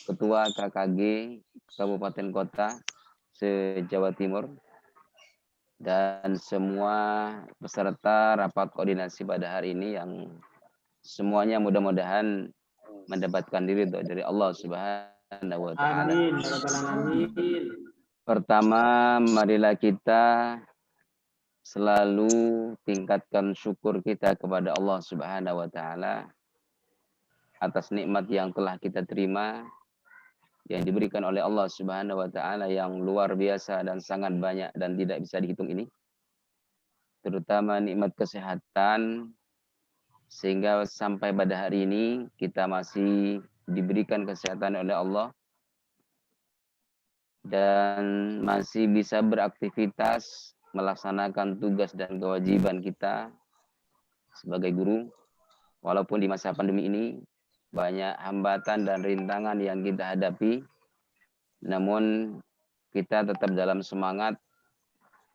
Ketua KKG Kabupaten Kota se-Jawa Timur, dan semua peserta rapat koordinasi pada hari ini yang semuanya mudah-mudahan mendapatkan ridho dari Allah Subhanahu wa taala. Amin. Ya Rabbal Alamin. Pertama, marilah kita selalu tingkatkan syukur kita kepada Allah Subhanahu wa taala atas nikmat yang telah kita terima, yang diberikan oleh Allah Subhanahu wa taala yang luar biasa dan sangat banyak dan tidak bisa dihitung ini. Terutama nikmat kesehatan, sehingga sampai pada hari ini kita masih diberikan kesehatan oleh Allah dan masih bisa beraktivitas melaksanakan tugas dan kewajiban kita sebagai guru. Walaupun di masa pandemi ini banyak hambatan dan rintangan yang kita hadapi, namun kita tetap dalam semangat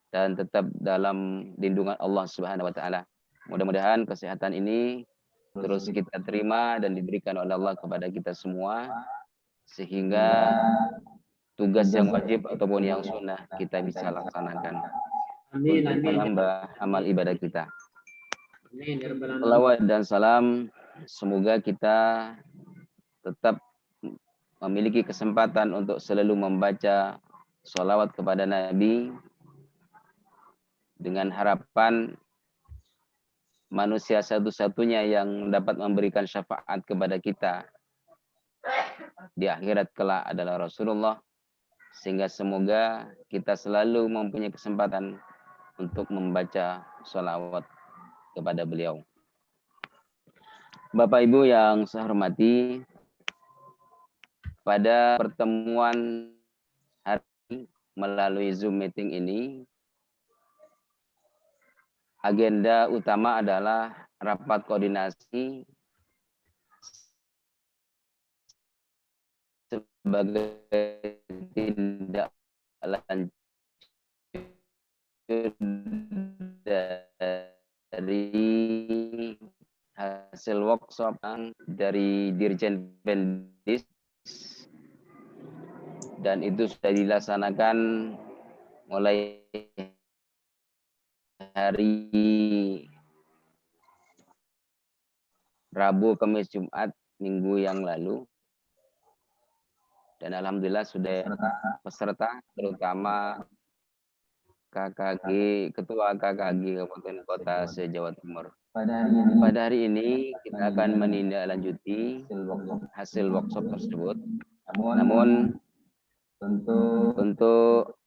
dan tetap dalam lindungan Allah Subhanahu wa taala. Mudah-mudahan kesehatan ini terus kita terima dan diberikan oleh Allah kepada kita semua, sehingga tugas yang wajib ataupun yang sunnah kita bisa laksanakan Amin. untuk Amin. menambah amal ibadah kita. Amin. Ya Rabbal Alamin. Salawat dan salam, semoga kita tetap memiliki kesempatan untuk selalu membaca sholawat kepada Nabi, dengan harapan manusia satu-satunya yang dapat memberikan syafaat kepada kita di akhirat kelak adalah Rasulullah, sehingga semoga kita selalu mempunyai kesempatan untuk membaca sholawat kepada beliau. Bapak Ibu yang saya hormati, pada pertemuan hari melalui Zoom meeting ini, agenda utama adalah rapat koordinasi sebagai tindak lanjut dari hasil workshop dari Dirjen Pendis, dan itu sudah dilaksanakan mulai hari Rabu, Kamis, Jumat minggu yang lalu, dan alhamdulillah sudah peserta terutama KKG, Ketua KKG Kabupaten Kota se-Jawa Timur. Pada hari ini kita akan menindaklanjuti hasil workshop tersebut. Namun untuk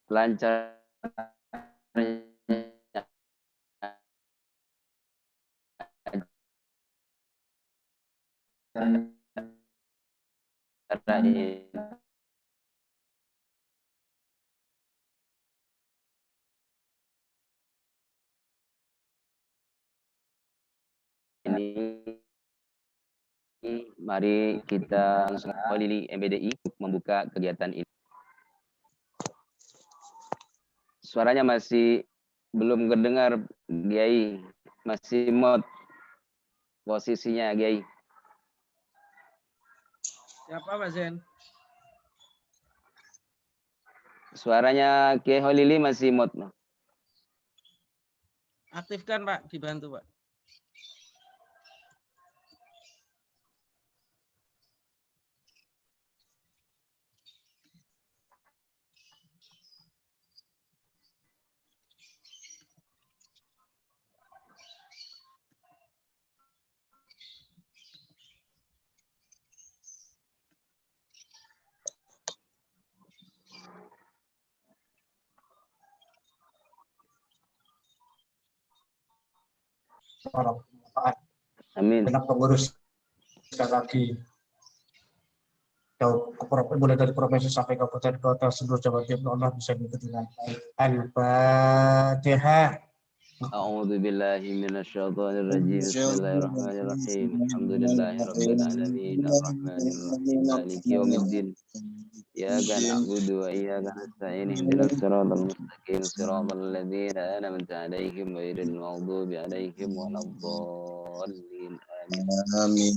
lancar ini, mari kita langsung Holili MBDI membuka kegiatan ini. Suaranya masih belum terdengar, Kiai. Masih mute posisinya, Kiai. Siapa Mas Zen? Suaranya Kiai Holili masih mute. Aktifkan Pak, dibantu Pak. Amin. Dengan pengurus KKG mulai dari provinsi sampai kabupaten kota seluruh Jawa Timur, Allah bisa mengikuti dengan baik. Al-Fatihah. A'udzu billahi minasyaitonir rajim. Bismillahirrahmanirrahim. Alhamdulillahirabbil alamin arrahmanir rahim maliki yaumiddin. Iyyaka na'budu wa iyyaka nasta'in ihdinas siratal mustaqim siratal ladzina an'amta 'alaihim ghairil maghdubi 'alaihim waladdallin. Amin. Amin.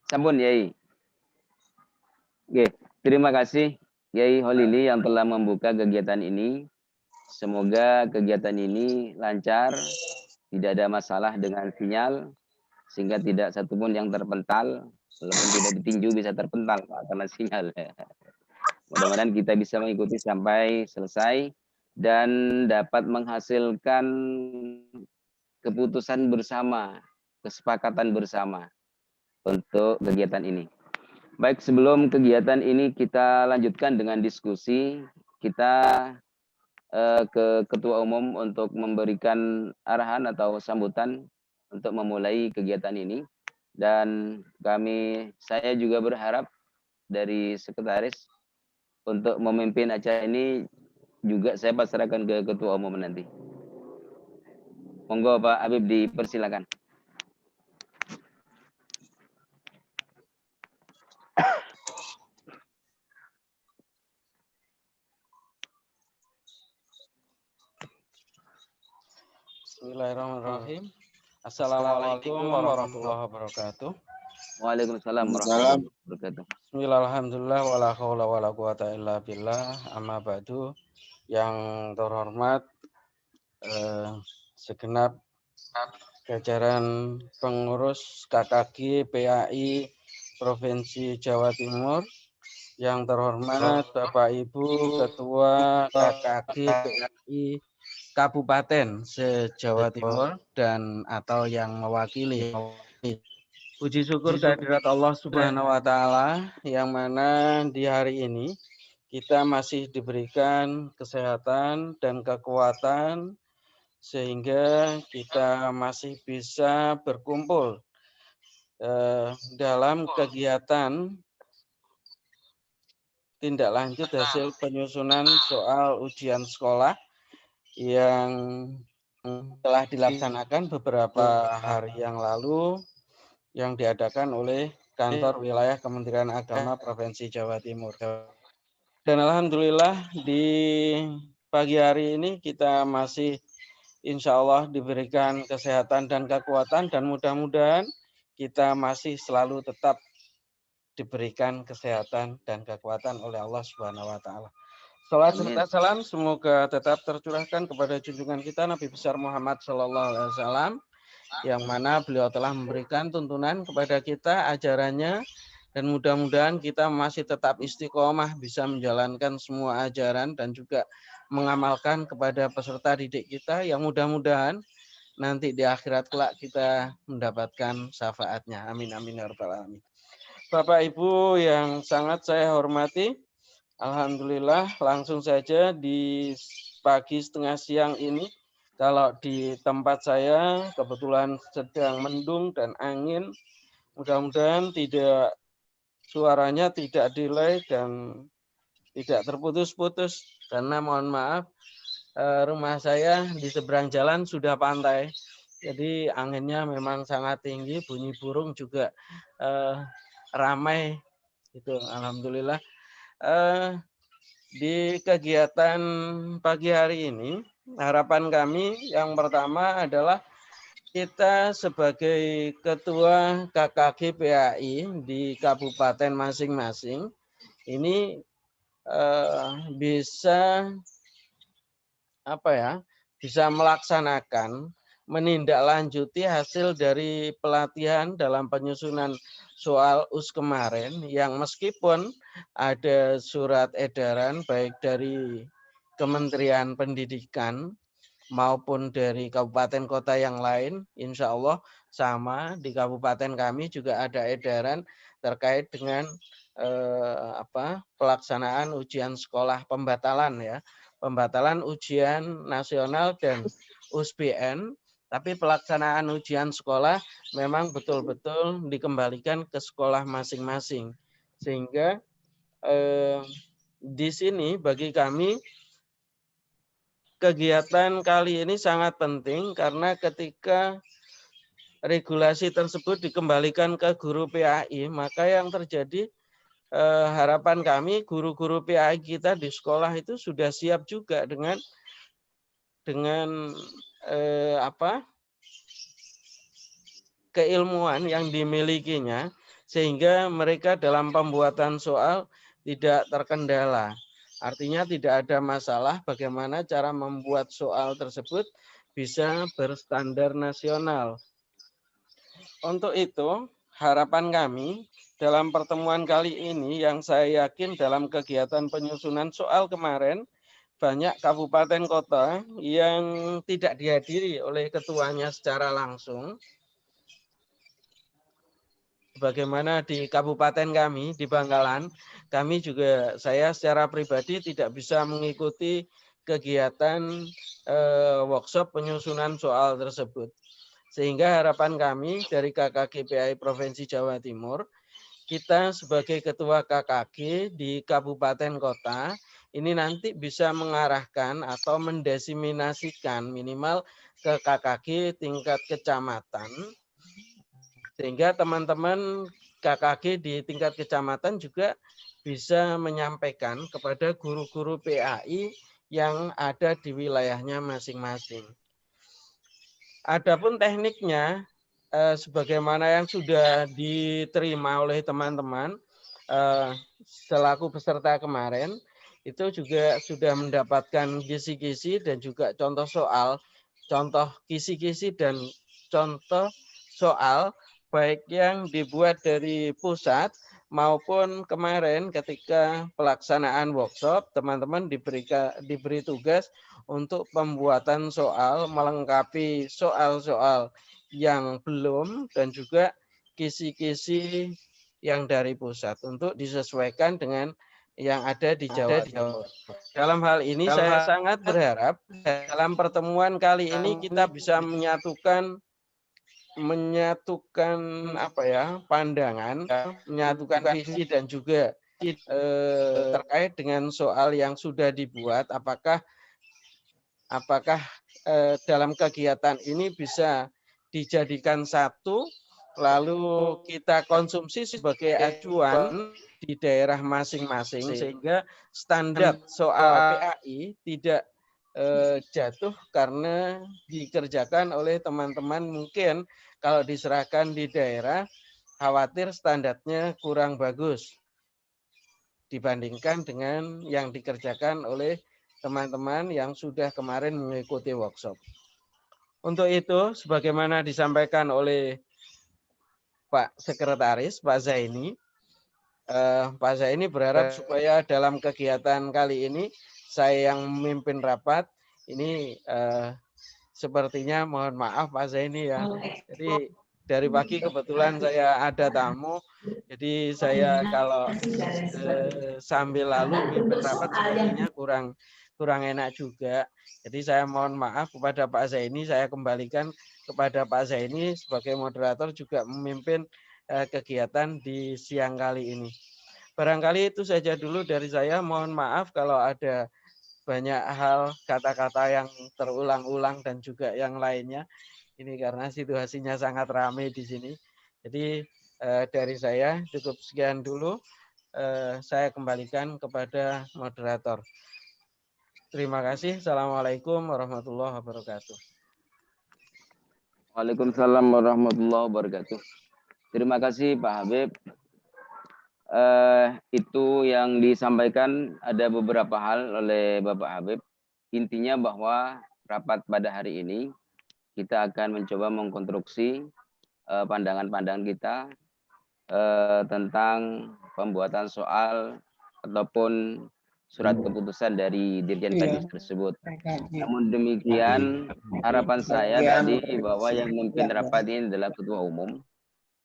Sampun Yai. Oke, terima kasih Yai Holili yang telah membuka kegiatan ini. Semoga kegiatan ini lancar, tidak ada masalah dengan sinyal, sehingga tidak satupun yang terpental, walaupun tidak ditinju bisa terpental Pak, karena sinyal. Mudah-mudahan kita bisa mengikuti sampai selesai dan dapat menghasilkan keputusan bersama, kesepakatan bersama untuk kegiatan ini. Baik, sebelum kegiatan ini kita lanjutkan dengan diskusi, kita ke Ketua Umum untuk memberikan arahan atau sambutan untuk memulai kegiatan ini. Dan saya juga berharap dari sekretaris untuk memimpin acara ini juga saya pasrahkan ke Ketua Umum nanti. Monggo Pak Habib dipersilakan. Bismillahirrahmanirrahim. Assalamualaikum warahmatullahi wabarakatuh. Waalaikumsalam warahmatullahi wabarakatuh. Bismillahirrahmanirrahim. Wala haula wala quwata illa billah. Amma ba'du. Yang terhormat segenap jajaran pengurus KKG PAI Provinsi Jawa Timur. Yang terhormat Bapak Ibu Ketua KKG PAI Kabupaten se-Jawa Timur dan atau yang mewakili. Puji syukur kehadirat Allah Subhanahu wa taala yang mana di hari ini kita masih diberikan kesehatan dan kekuatan sehingga kita masih bisa berkumpul dalam kegiatan tindak lanjut hasil penyusunan soal ujian sekolah yang telah dilaksanakan beberapa hari yang lalu yang diadakan oleh kantor wilayah Kementerian Agama Provinsi Jawa Timur. Dan alhamdulillah di pagi hari ini kita masih insya Allah diberikan kesehatan dan kekuatan dan mudah-mudahan kita masih selalu tetap diberikan kesehatan dan kekuatan oleh Allah Subhanahu wa taala. Salat serta salam semoga tetap tercurahkan kepada junjungan kita Nabi besar Muhammad sallallahu alaihi wasallam yang mana beliau telah memberikan tuntunan kepada kita ajarannya dan mudah-mudahan kita masih tetap istiqomah bisa menjalankan semua ajaran dan juga mengamalkan kepada peserta didik kita yang mudah-mudahan nanti di akhirat kelak kita mendapatkan syafaatnya. Amin amin ya rabbal alamin. Bapak Ibu yang sangat saya hormati, alhamdulillah langsung saja di pagi setengah siang ini kalau di tempat saya kebetulan sedang mendung dan angin, mudah-mudahan tidak suaranya tidak delay dan tidak terputus-putus karena mohon maaf rumah saya di seberang jalan sudah pantai. Jadi anginnya memang sangat tinggi, bunyi burung juga ramai itu alhamdulillah. Di kegiatan pagi hari ini harapan kami yang pertama adalah kita sebagai ketua KKG PAI di kabupaten masing-masing ini bisa bisa melaksanakan menindaklanjuti hasil dari pelatihan dalam penyusunan soal US kemarin yang meskipun ada surat edaran baik dari Kementerian Pendidikan maupun dari kabupaten kota yang lain, insya Allah sama di kabupaten kami juga ada edaran terkait dengan pelaksanaan ujian sekolah pembatalan ujian nasional dan USBN, tapi pelaksanaan ujian sekolah memang betul-betul dikembalikan ke sekolah masing-masing. Sehingga di sini bagi kami kegiatan kali ini sangat penting karena ketika regulasi tersebut dikembalikan ke guru PAI, maka yang terjadi harapan kami guru-guru PAI kita di sekolah itu sudah siap juga dengan keilmuan yang dimilikinya, sehingga mereka dalam pembuatan soal tidak terkendala. Artinya tidak ada masalah bagaimana cara membuat soal tersebut bisa berstandar nasional. Untuk itu, harapan kami dalam pertemuan kali ini yang saya yakin dalam kegiatan penyusunan soal kemarin, banyak kabupaten kota yang tidak dihadiri oleh ketuanya secara langsung. Bagaimana di kabupaten kami, di Bangkalan, kami juga, saya secara pribadi tidak bisa mengikuti kegiatan workshop penyusunan soal tersebut. Sehingga harapan kami dari KKG PAI Provinsi Jawa Timur, kita sebagai ketua KKG di kabupaten kota, ini nanti bisa mengarahkan atau mendesiminasikan minimal ke KKG tingkat kecamatan, sehingga teman-teman KKG di tingkat kecamatan juga bisa menyampaikan kepada guru-guru PAI yang ada di wilayahnya masing-masing. Adapun tekniknya, sebagaimana yang sudah diterima oleh teman-teman selaku peserta kemarin, itu juga sudah mendapatkan kisi-kisi dan juga contoh soal, contoh kisi-kisi dan contoh soal baik yang dibuat dari pusat maupun kemarin ketika pelaksanaan workshop, teman-teman diberi tugas untuk pembuatan soal melengkapi soal-soal yang belum dan juga kisi-kisi yang dari pusat untuk disesuaikan dengan yang ada di Jawa Timur. Dalam hal ini saya sangat berharap dalam pertemuan kali ini kita bisa menyatukan pandangan, menyatukan visi dan juga terkait dengan soal yang sudah dibuat, apakah dalam kegiatan ini bisa dijadikan satu, lalu kita konsumsi sebagai acuan di daerah masing-masing, sehingga standar soal PAI tidak jatuh karena dikerjakan oleh teman-teman mungkin kalau diserahkan di daerah khawatir standarnya kurang bagus dibandingkan dengan yang dikerjakan oleh teman-teman yang sudah kemarin mengikuti workshop. Untuk itu, sebagaimana disampaikan oleh Pak Sekretaris, Pak Zaini, Pak Zaini berharap supaya dalam kegiatan kali ini saya yang memimpin rapat ini sepertinya mohon maaf Pak Zaini ya. Jadi dari pagi kebetulan saya ada tamu, jadi saya kalau sambil lalu memimpin rapat sepertinya kurang enak juga. Jadi saya mohon maaf kepada Pak Zaini, saya kembalikan kepada Pak Zaini sebagai moderator juga memimpin kegiatan di siang kali ini. Barangkali itu saja dulu dari saya. Mohon maaf kalau ada banyak hal kata-kata yang terulang-ulang dan juga yang lainnya. Ini karena situasinya sangat ramai di sini. Jadi dari saya cukup sekian dulu. Saya kembalikan kepada moderator. Terima kasih. Assalamualaikum warahmatullahi wabarakatuh. Waalaikumsalam warahmatullahi wabarakatuh. Terima kasih Pak Habib. Itu yang disampaikan ada beberapa hal oleh Bapak Habib. Intinya bahwa rapat pada hari ini kita akan mencoba mengkonstruksi pandangan-pandangan kita tentang pembuatan soal ataupun surat keputusan dari Dirjen Kadis tersebut. Namun demikian harapan saya tadi bahwa yang memimpin rapat ini adalah ketua umum.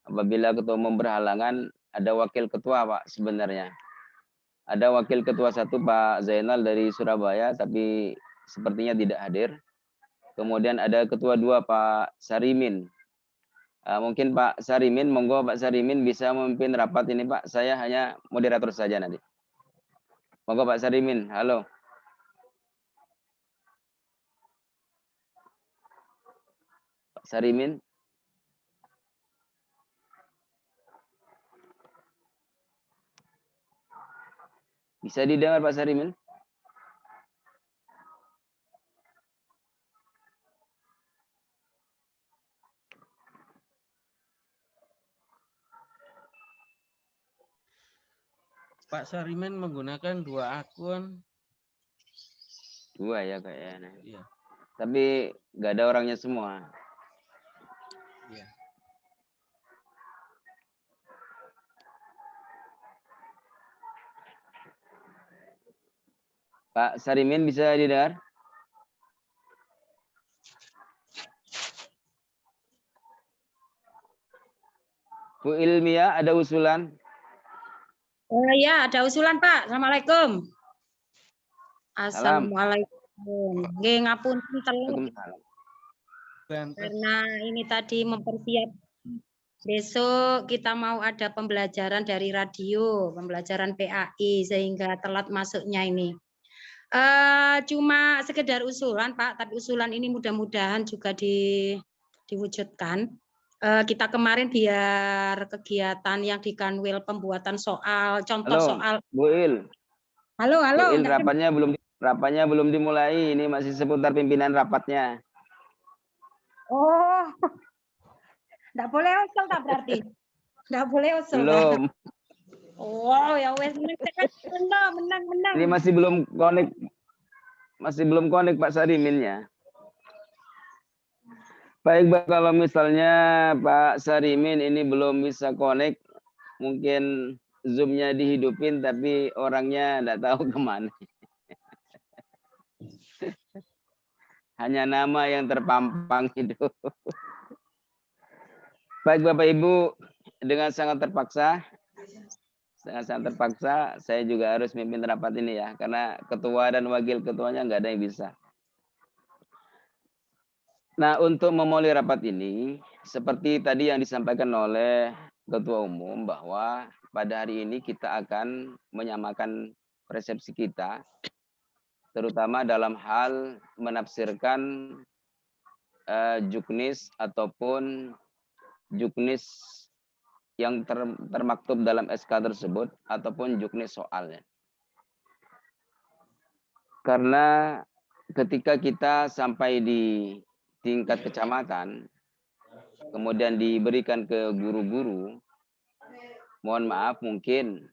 Apabila ketua umum berhalangan, ada wakil ketua Pak sebenarnya. Ada wakil ketua satu Pak Zainal dari Surabaya, tapi sepertinya tidak hadir. Kemudian ada ketua dua Pak Sarimin. Mungkin Pak Sarimin, monggo Pak Sarimin bisa memimpin rapat ini Pak. Saya hanya moderator saja nanti. Monggo Pak Sarimin, halo. Pak Sarimin. Bisa didengar Pak Sarimin? Pak Sarimin menggunakan 2 akun. 2 ya kayaknya. Iya. Tapi nggak ada orangnya semua. Iya. Pak Sarimin bisa didengar? Bu Ilmia ada usulan? Ya, ada usulan Pak. Assalamualaikum. Salam. Assalamualaikum. Nggih, ngapunten telat Waalaikumsalam. karena ini tadi mempersiap besok kita mau ada pembelajaran dari radio, pembelajaran PAI sehingga telat masuknya ini. Cuma sekedar usulan Pak, tapi usulan ini mudah-mudahan juga diwujudkan. Kita kemarin biar kegiatan yang di Kanwil pembuatan soal, contoh Halo, soal. Bu Il. Halo, Bu Il, enggak rapatnya belum dimulai. Ini masih seputar pimpinan rapatnya. Oh, enggak boleh usul tak berarti? Enggak boleh usul. Belum. Oh, ya wes menang. Ini masih belum connect Pak Sariminnya. Baik, kalau misalnya Pak Sarimin ini belum bisa connect, mungkin Zoom-nya dihidupin tapi orangnya enggak tahu kemana. Hanya nama yang terpampang itu. Baik Bapak Ibu, dengan sangat terpaksa saya juga harus memimpin rapat ini ya, karena ketua dan wakil ketuanya nggak ada yang bisa. Nah, untuk memulai rapat ini, seperti tadi yang disampaikan oleh Ketua Umum bahwa pada hari ini kita akan menyamakan persepsi kita, terutama dalam hal menafsirkan juknis ataupun juknis yang termaktub dalam SK tersebut ataupun juknis soalnya. Karena ketika kita sampai di tingkat kecamatan, kemudian diberikan ke guru-guru, mohon maaf mungkin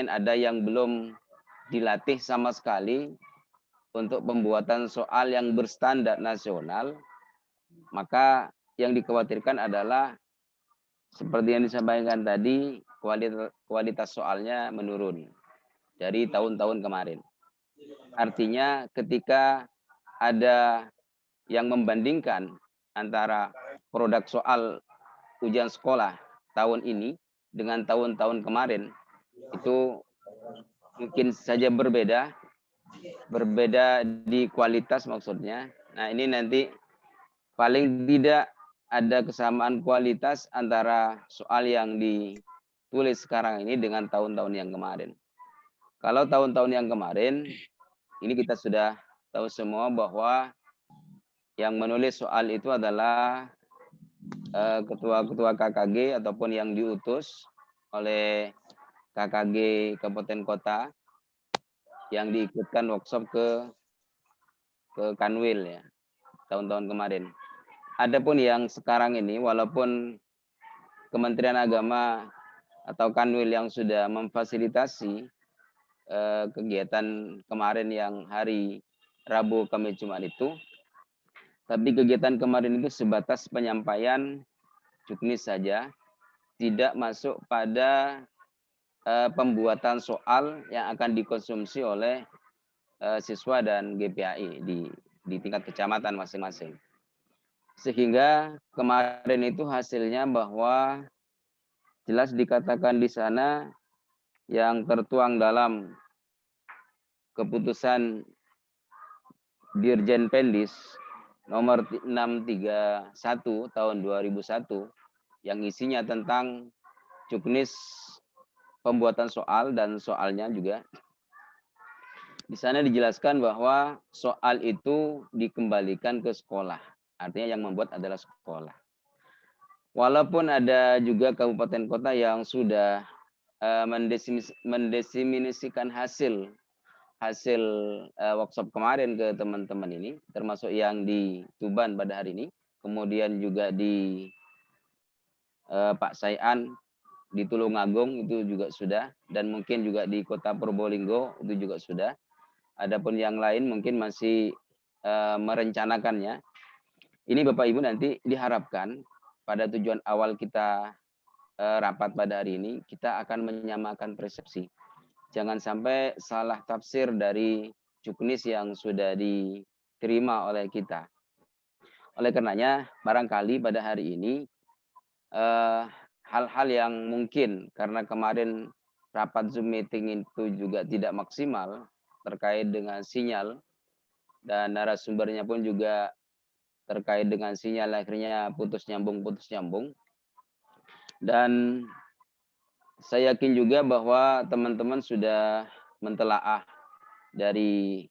ada yang belum dilatih sama sekali untuk pembuatan soal yang berstandar nasional, maka yang dikhawatirkan adalah seperti yang disampaikan tadi, kualitas soalnya menurun dari tahun-tahun kemarin. Artinya ketika ada yang membandingkan antara produk soal ujian sekolah tahun ini dengan tahun-tahun kemarin, itu mungkin saja berbeda di kualitas maksudnya. Nah, ini nanti paling tidak ada kesamaan kualitas antara soal yang ditulis sekarang ini dengan tahun-tahun yang kemarin. Kalau tahun-tahun yang kemarin, ini kita sudah tahu semua bahwa yang menulis soal itu adalah ketua-ketua KKG ataupun yang diutus oleh KKG Kabupaten Kota yang diikutkan workshop ke Kanwil ya, tahun-tahun kemarin. Adapun yang sekarang ini, walaupun Kementerian Agama atau Kanwil yang sudah memfasilitasi kegiatan kemarin yang hari Rabu, Kamis, Jumat itu, tapi kegiatan kemarin itu sebatas penyampaian juknis saja, tidak masuk pada pembuatan soal yang akan dikonsumsi oleh siswa dan GPAI di tingkat kecamatan masing-masing. Sehingga kemarin itu hasilnya bahwa jelas dikatakan di sana yang tertuang dalam keputusan Dirjen Pendis nomor 631 tahun 2001 yang isinya tentang juknis pembuatan soal dan soalnya juga. Di sana dijelaskan bahwa soal itu dikembalikan ke sekolah. Artinya yang membuat adalah sekolah. Walaupun ada juga kabupaten kota yang sudah mendesimisikan hasil workshop kemarin ke teman-teman ini, termasuk yang di Tuban pada hari ini, kemudian juga di Pak Sayan di Tulungagung itu juga sudah, dan mungkin juga di Kota Probolinggo itu juga sudah. Adapun yang lain mungkin masih merencanakannya. Ini Bapak Ibu nanti diharapkan pada tujuan awal kita rapat pada hari ini, kita akan menyamakan persepsi. Jangan sampai salah tafsir dari juknis yang sudah diterima oleh kita. Oleh karenanya, barangkali pada hari ini hal-hal yang mungkin karena kemarin rapat Zoom meeting itu juga tidak maksimal terkait dengan sinyal dan narasumbernya pun juga terkait dengan sinyal akhirnya putus nyambung. Dan saya yakin juga bahwa teman-teman sudah mentelaah dari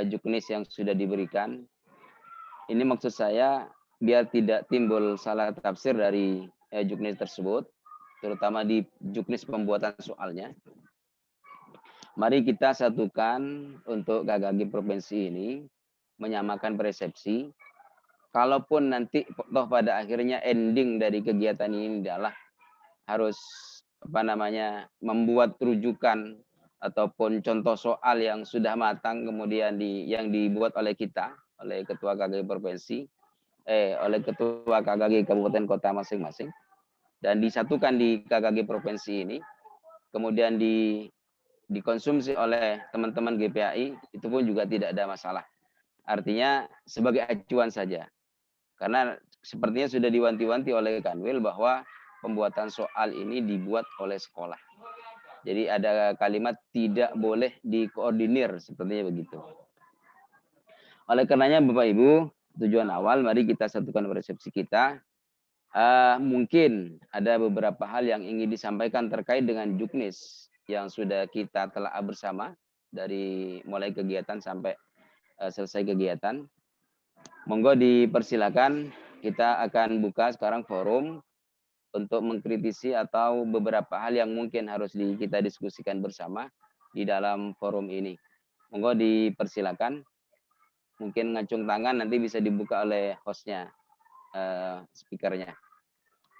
juknis yang sudah diberikan. Ini maksud saya biar tidak timbul salah tafsir dari juknis tersebut, terutama di juknis pembuatan soalnya. Mari kita satukan untuk KKG provinsi ini, menyamakan persepsi. Kalaupun nanti toh pada akhirnya ending dari kegiatan ini adalah harus membuat rujukan ataupun contoh soal yang sudah matang kemudian yang dibuat oleh kita, oleh ketua KKG provinsi, oleh ketua KKG kabupaten kota masing-masing, dan disatukan di KKG provinsi ini, kemudian dikonsumsi oleh teman-teman GPAI, itu pun juga tidak ada masalah. Artinya sebagai acuan saja. Karena sepertinya sudah diwanti-wanti oleh Kanwil bahwa pembuatan soal ini dibuat oleh sekolah. Jadi ada kalimat tidak boleh dikoordinir, sepertinya begitu. Oleh karenanya Bapak Ibu, tujuan awal mari kita satukan persepsi kita. Mungkin ada beberapa hal yang ingin disampaikan terkait dengan juknis yang sudah kita telah bersama dari mulai kegiatan sampai selesai kegiatan. Monggo dipersilakan, kita akan buka sekarang forum untuk mengkritisi atau beberapa hal yang mungkin harus kita diskusikan bersama di dalam forum ini. Monggo dipersilakan, mungkin ngacung tangan nanti bisa dibuka oleh hostnya, speakernya.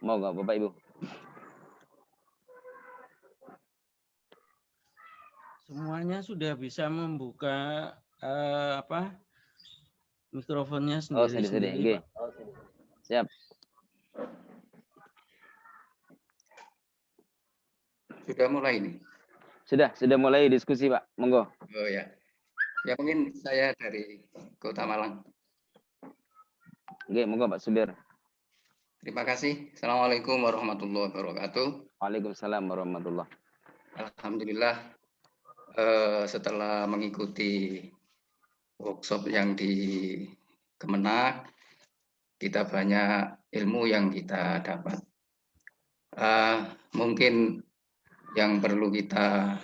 Monggo Bapak Ibu. Semuanya sudah bisa membuka mikrofonnya sendiri-sendiri, Pak. Siap. Sudah mulai ini? Sudah mulai diskusi, Pak. Monggo. Oh ya. Ya mungkin saya dari Kota Malang. Oke, monggo Pak Subir. Terima kasih. Assalamualaikum warahmatullahi wabarakatuh. Waalaikumsalam warahmatullahi. Alhamdulillah setelah mengikuti workshop yang di Kemenak, kita banyak ilmu yang kita dapat. Mungkin yang perlu kita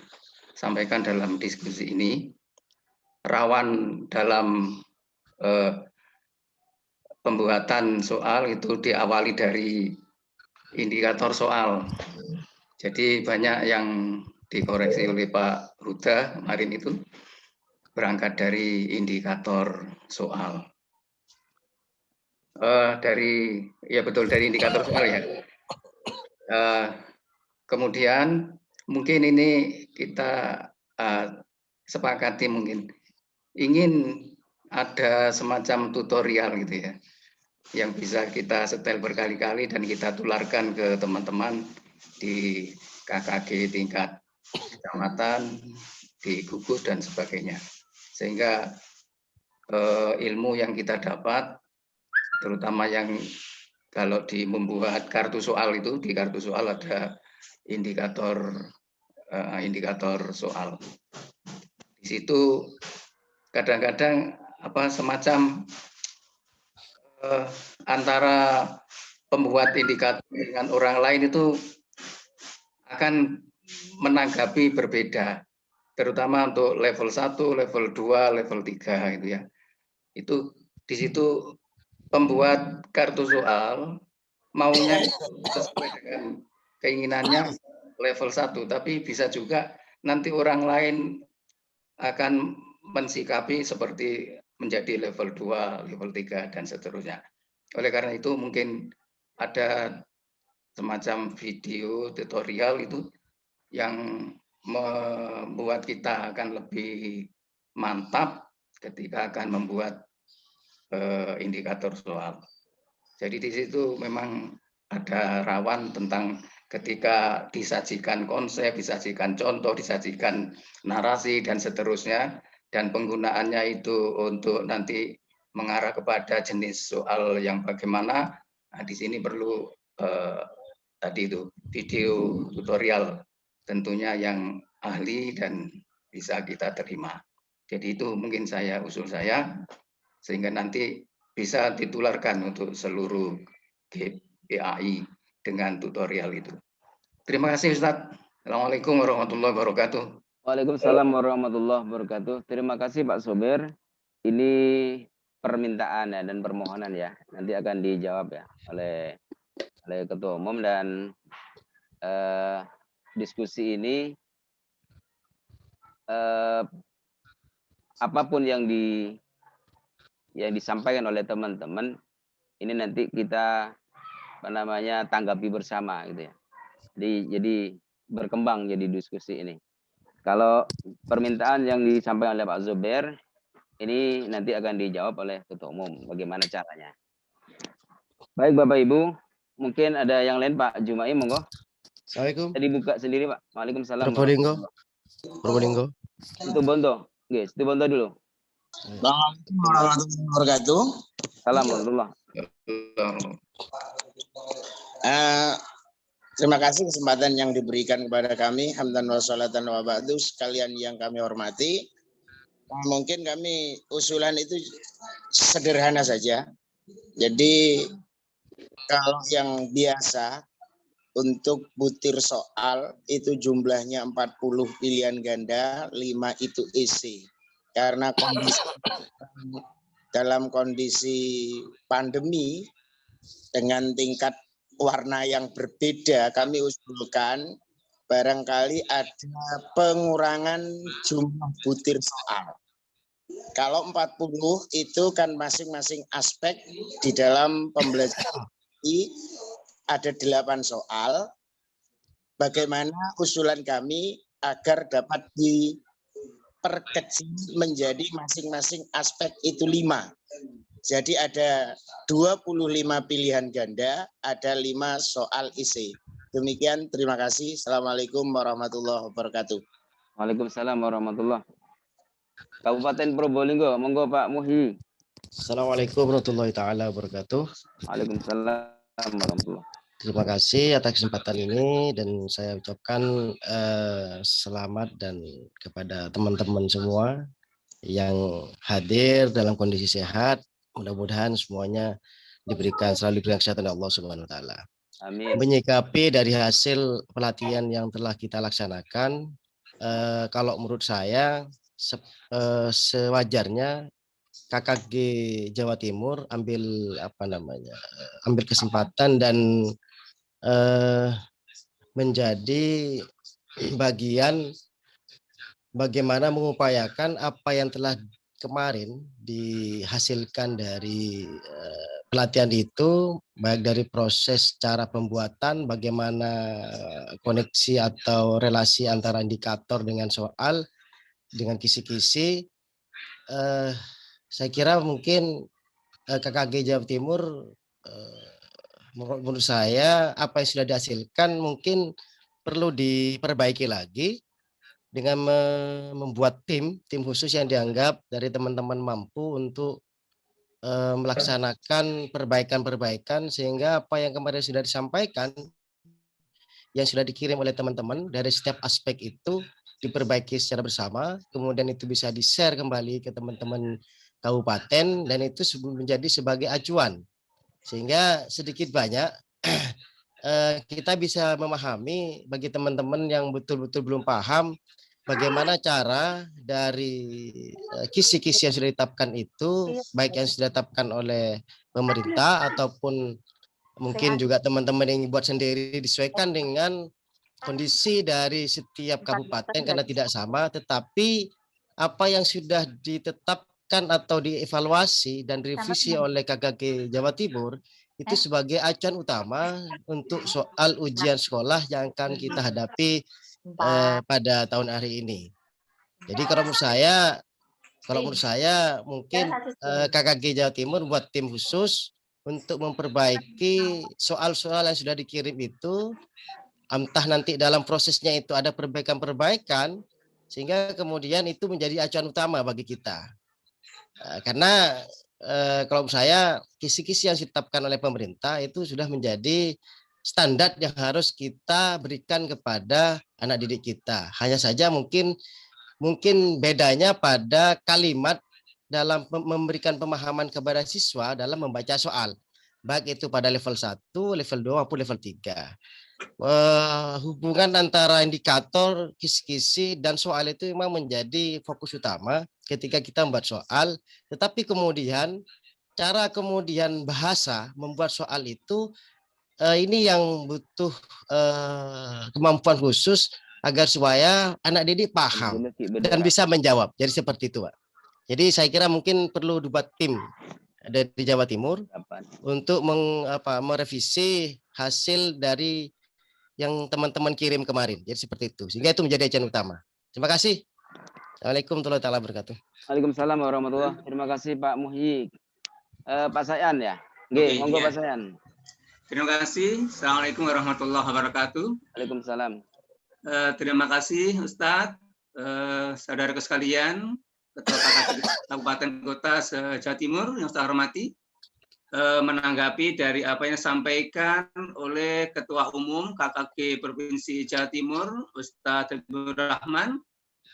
sampaikan dalam diskusi ini, rawan dalam pembuatan soal itu diawali dari indikator soal. Jadi banyak yang dikoreksi oleh Pak Huda kemarin itu berangkat dari indikator soal. Dari indikator soal ya. Kemudian mungkin ini kita sepakati mungkin ingin ada semacam tutorial gitu ya, yang bisa kita setel berkali-kali dan kita tularkan ke teman-teman di KKG tingkat kecamatan, di gugus dan sebagainya. Sehingga ilmu yang kita dapat, terutama yang kalau membuat kartu soal itu, di kartu soal ada indikator soal. Di situ kadang-kadang semacam antara pembuat indikator dengan orang lain itu akan menanggapi berbeda, terutama untuk level 1, level 2, level 3 gitu ya. Itu di situ pembuat kartu soal maunya sesuai dengan keinginannya level 1, tapi bisa juga nanti orang lain akan mensikapi seperti menjadi level 2, level 3, dan seterusnya. Oleh karena itu mungkin ada semacam video tutorial itu yang membuat kita akan lebih mantap ketika akan membuat indikator soal. Jadi di situ memang ada rawan tentang ketika disajikan konsep, disajikan contoh, disajikan narasi, dan seterusnya, dan penggunaannya itu untuk nanti mengarah kepada jenis soal yang bagaimana. Nah, di sini perlu tadi itu video tutorial tentunya yang ahli dan bisa kita terima. Jadi itu mungkin usul saya, sehingga nanti bisa ditularkan untuk seluruh GPAI dengan tutorial itu. Terima kasih Ustadz. Assalamualaikum warahmatullahi wabarakatuh. Waalaikumsalam warahmatullahi wabarakatuh. Terima kasih Pak Sober. Ini permintaan ya dan permohonan ya. Nanti akan dijawab ya oleh Ketua Umum, dan diskusi ini apapun yang disampaikan oleh teman-teman ini nanti kita tanggapi bersama gitu ya. Jadi berkembang jadi diskusi ini. Kalau permintaan yang disampaikan oleh Pak Zubair ini nanti akan dijawab oleh Ketua Umum bagaimana caranya. Baik Bapak Ibu, mungkin ada yang lain Pak Jumai, monggo. Assalamualaikum. Tadi buka sendiri Pak. Waalaikumsalam. Probolinggo. Itu Bonto. Guys, itu Bonto dulu. Assalamualaikum warahmatullahi wabarakatuh. Assalamualaikum. Terima kasih kesempatan yang diberikan kepada kami. Hamdan wa sholatan wa ba'du, sekalian yang kami hormati. Mungkin kami usulan itu sederhana saja. Jadi kalau yang biasa untuk butir soal itu jumlahnya 40 pilihan ganda, 5 itu isi. Karena dalam kondisi pandemi dengan tingkat warna yang berbeda, kami usulkan barangkali ada pengurangan jumlah butir soal. Kalau 40 itu kan masing-masing aspek di dalam pembelajaran ada 8 soal. Bagaimana usulan kami agar dapat diperkecil menjadi masing-masing aspek itu 5. Jadi ada 25 pilihan ganda, ada 5 soal isi. Demikian, terima kasih. Assalamualaikum warahmatullahi wabarakatuh. Waalaikumsalam warahmatullahi wabarakatuh. Kabupaten Probolinggo, monggo Pak Muhi. Assalamualaikum warahmatullahi taala wabarakatuh. Waalaikumsalam warahmatullahi. Terima kasih atas kesempatan ini, dan saya ucapkan selamat dan kepada teman-teman semua yang hadir dalam kondisi sehat. Mudah-mudahan semuanya selalu diberikan kesehatan Allah Subhanahu wa taala. Amin. Menyikapi dari hasil pelatihan yang telah kita laksanakan, kalau menurut saya sewajarnya KKG Jawa Timur ambil kesempatan dan menjadi bagian bagaimana mengupayakan apa yang telah kemarin dihasilkan dari pelatihan itu, baik dari proses cara pembuatan, bagaimana koneksi atau relasi antara indikator dengan soal, dengan kisi-kisi. Saya kira mungkin KKG Jawa Timur, menurut saya apa yang sudah dihasilkan mungkin perlu diperbaiki lagi dengan membuat tim khusus yang dianggap dari teman-teman mampu untuk melaksanakan perbaikan-perbaikan, sehingga apa yang kemarin sudah disampaikan, yang sudah dikirim oleh teman-teman dari setiap aspek itu diperbaiki secara bersama, kemudian itu bisa di-share kembali ke teman-teman kabupaten, dan itu menjadi sebagai acuan, sehingga sedikit banyak kita bisa memahami bagi teman-teman yang betul-betul belum paham bagaimana cara dari kisi-kisi yang sudah ditetapkan itu, baik yang sudah ditetapkan oleh pemerintah ataupun mungkin juga teman-teman yang buat sendiri, disesuaikan dengan kondisi dari setiap kabupaten karena tidak sama, tetapi apa yang sudah ditetapkan atau dievaluasi dan direvisi oleh KKG Jawa Timur itu sebagai acuan utama untuk soal ujian sekolah yang akan kita hadapi pada tahun hari ini. Jadi kalau menurut saya mungkin KKG Jawa Timur buat tim khusus untuk memperbaiki soal-soal yang sudah dikirim itu, entah nanti dalam prosesnya itu ada perbaikan-perbaikan, sehingga kemudian itu menjadi acuan utama bagi kita. Karena kalau menurut saya kisi-kisi yang ditetapkan oleh pemerintah itu sudah menjadi standar yang harus kita berikan kepada anak didik kita. Hanya saja mungkin bedanya pada kalimat dalam memberikan pemahaman kepada siswa dalam membaca soal, baik itu pada level 1, level 2 maupun level 3. Hubungan antara indikator, kisi-kisi, dan soal itu memang menjadi fokus utama ketika kita membuat soal, tetapi kemudian cara kemudian bahasa membuat soal itu ini yang butuh kemampuan khusus agar supaya anak didik paham dan bisa menjawab. Jadi seperti itu, Pak. Jadi saya kira mungkin perlu dibuat tim dari Jawa Timur untuk merevisi hasil dari yang teman-teman kirim kemarin. Jadi seperti itu. Sehingga itu menjadi acuan utama. Terima kasih. Assalamualaikum warahmatullahi wabarakatuh. Waalaikumsalam warahmatullahi wabarakatuh. Terima kasih Pak Muhyi. Pak Sayan ya. Nggih, monggo Pak Sayan. Terima kasih. Assalamualaikum warahmatullahi wabarakatuh. Waalaikumsalam. Terima kasih Ustadz, saudaraku sekalian, Ketua KKG Kabupaten Kota Jawa Timur yang saya hormati, menanggapi dari apa yang disampaikan oleh Ketua Umum KKG Provinsi Jawa Timur, Ustadz Habibur Rahman,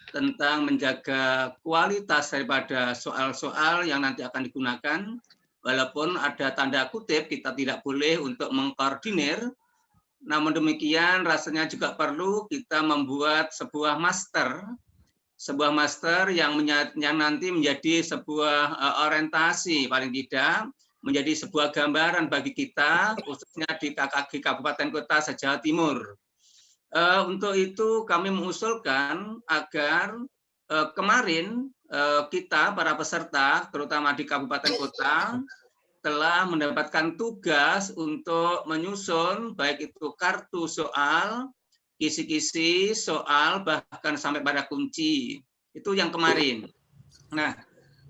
tentang menjaga kualitas daripada soal-soal yang nanti akan digunakan, walaupun ada tanda kutip kita tidak boleh untuk mengkoordinir. Namun demikian rasanya juga perlu kita membuat sebuah master yang nanti menjadi sebuah orientasi, paling tidak menjadi sebuah gambaran bagi kita, khususnya di KKG Kabupaten Kota se-Jawa Timur. Untuk itu kami mengusulkan agar kemarin kita para peserta, terutama di Kabupaten Kota, telah mendapatkan tugas untuk menyusun baik itu kartu soal, kisi-kisi soal, bahkan sampai pada kunci. Itu yang kemarin. Nah,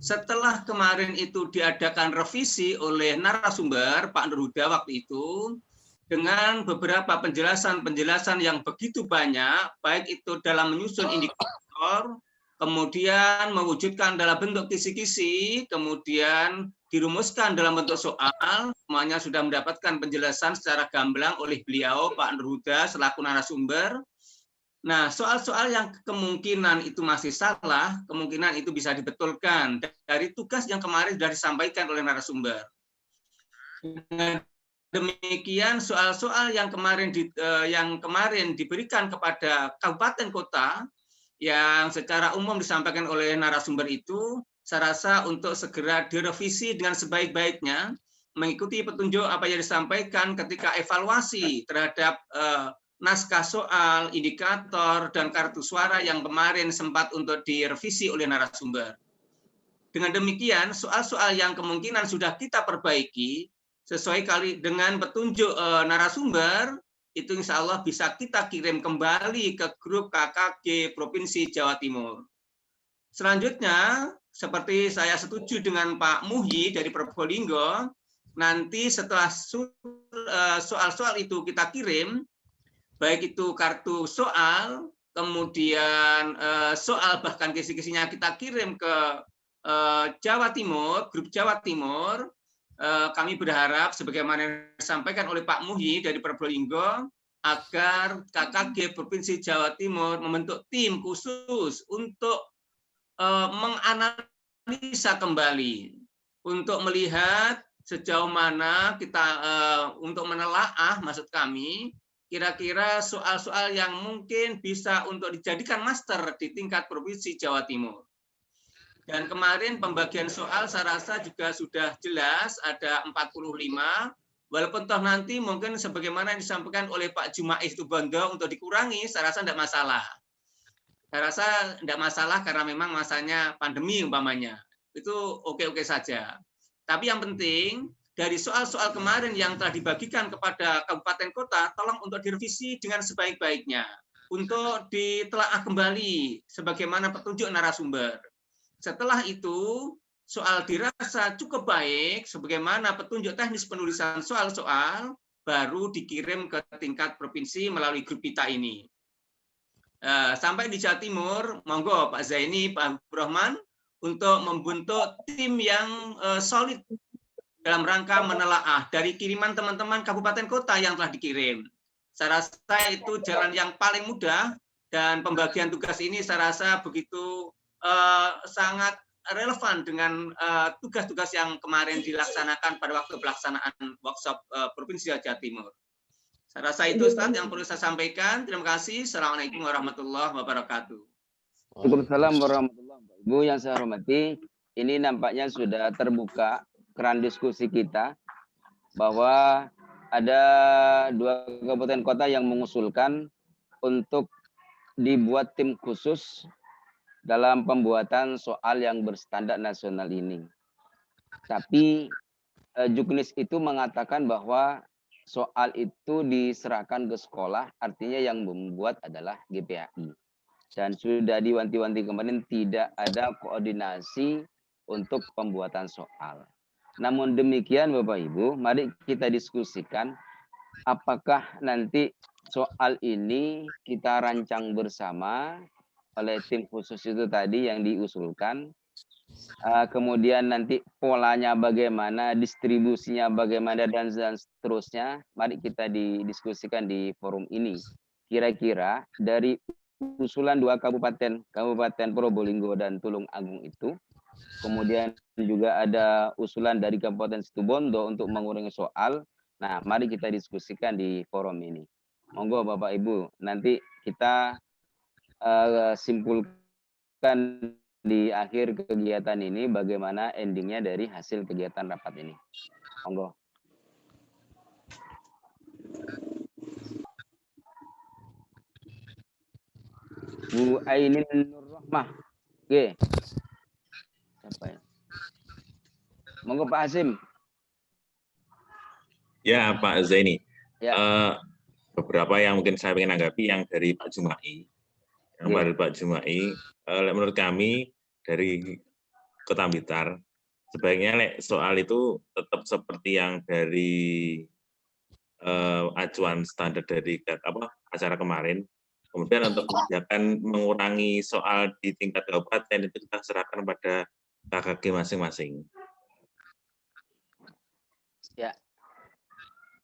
setelah kemarin itu diadakan revisi oleh narasumber Pak Nur Huda waktu itu, dengan beberapa penjelasan-penjelasan yang begitu banyak, baik itu dalam menyusun indikator, kemudian mewujudkan dalam bentuk kisi-kisi, kemudian dirumuskan dalam bentuk soal, semuanya sudah mendapatkan penjelasan secara gamblang oleh beliau, Pak Nur Huda, selaku narasumber. Nah, soal-soal yang kemungkinan itu masih salah, kemungkinan itu bisa dibetulkan dari tugas yang kemarin sudah disampaikan oleh narasumber. Demikian soal-soal yang kemarin diberikan kepada kabupaten kota, yang secara umum disampaikan oleh narasumber itu, saya rasa untuk segera direvisi dengan sebaik-baiknya, mengikuti petunjuk apa yang disampaikan ketika evaluasi terhadap naskah soal, indikator, dan kartu suara yang kemarin sempat untuk direvisi oleh narasumber. Dengan demikian, soal-soal yang kemungkinan sudah kita perbaiki, sesuai dengan petunjuk narasumber, itu insya Allah bisa kita kirim kembali ke grup KKG Provinsi Jawa Timur. Selanjutnya, seperti saya setuju dengan Pak Muhyi dari Probolinggo, nanti setelah soal-soal itu kita kirim, baik itu kartu soal, kemudian soal bahkan kisi-kisinya kita kirim ke Jawa Timur, grup Jawa Timur, kami berharap sebagaimana disampaikan oleh Pak Muhyi dari Probolinggo, agar KKG Provinsi Jawa Timur membentuk tim khusus untuk menganalisa kembali, untuk melihat sejauh mana kita untuk menelaah, maksud kami, kira-kira soal-soal yang mungkin bisa untuk dijadikan master di tingkat Provinsi Jawa Timur. Dan kemarin pembagian soal saya rasa juga sudah jelas, ada 45, Walaupun toh nanti mungkin sebagaimana yang disampaikan oleh Pak Jumais Tubondo untuk dikurangi, saya rasa tidak masalah. Saya rasa tidak masalah karena memang masanya pandemi umpamanya. Itu oke-oke saja. Tapi yang penting dari soal-soal kemarin yang telah dibagikan kepada kabupaten kota, tolong untuk direvisi dengan sebaik-baiknya. Untuk ditelaah kembali sebagaimana petunjuk narasumber. Setelah itu, soal dirasa cukup baik, sebagaimana petunjuk teknis penulisan soal-soal, baru dikirim ke tingkat provinsi melalui grup kita ini. Sampai di Jawa Timur, monggo Pak Zaini, Pak Abdurrahman, untuk membentuk tim yang solid dalam rangka menelaah dari kiriman teman-teman kabupaten kota yang telah dikirim. Saya rasa itu jalan yang paling mudah, dan pembagian tugas ini saya rasa begitu sangat relevan dengan tugas-tugas yang kemarin dilaksanakan pada waktu pelaksanaan workshop Provinsi Jawa Timur. Saya rasa itu Ustaz yang perlu saya sampaikan. Terima kasih. Assalamualaikum warahmatullahi wabarakatuh. Waalaikumsalam warahmatullahi wabarakatuh. Ibu yang saya hormati, ini nampaknya sudah terbuka keran diskusi kita bahwa ada 2 kabupaten kota yang mengusulkan untuk dibuat tim khusus dalam pembuatan soal yang berstandar nasional ini. Tapi Juknis itu mengatakan bahwa soal itu diserahkan ke sekolah, artinya yang membuat adalah GPAI. Dan sudah diwanti-wanti kemarin tidak ada koordinasi untuk pembuatan soal. Namun demikian Bapak Ibu, mari kita diskusikan apakah nanti soal ini kita rancang bersama oleh tim khusus itu tadi yang diusulkan. Kemudian nanti polanya bagaimana, distribusinya bagaimana, dan seterusnya. Mari kita didiskusikan di forum ini. Kira-kira dari usulan 2 kabupaten Probolinggo dan Tulung Agung itu, kemudian juga ada usulan dari Kabupaten Situbondo untuk mengurangi soal. Nah, mari kita diskusikan di forum ini. Monggo Bapak Ibu, nanti kita simpulkan di akhir kegiatan ini bagaimana endingnya dari hasil kegiatan rapat ini. Monggo. Bu Ainin Nur Rahmah. Oke. Siapa ya? Monggo Pak Hasim. Ya Pak Zaini. Ya. Beberapa yang mungkin saya ingin anggapi yang dari Pak Jumai. Yang dari Pak Jumai, menurut kami dari Kota Blitar, sebaiknya soal itu tetap seperti yang dari acuan standar dari acara kemarin. Kemudian untuk kebijakan mengurangi soal di tingkat kabupaten itu kita serahkan pada KKG masing-masing. Ya.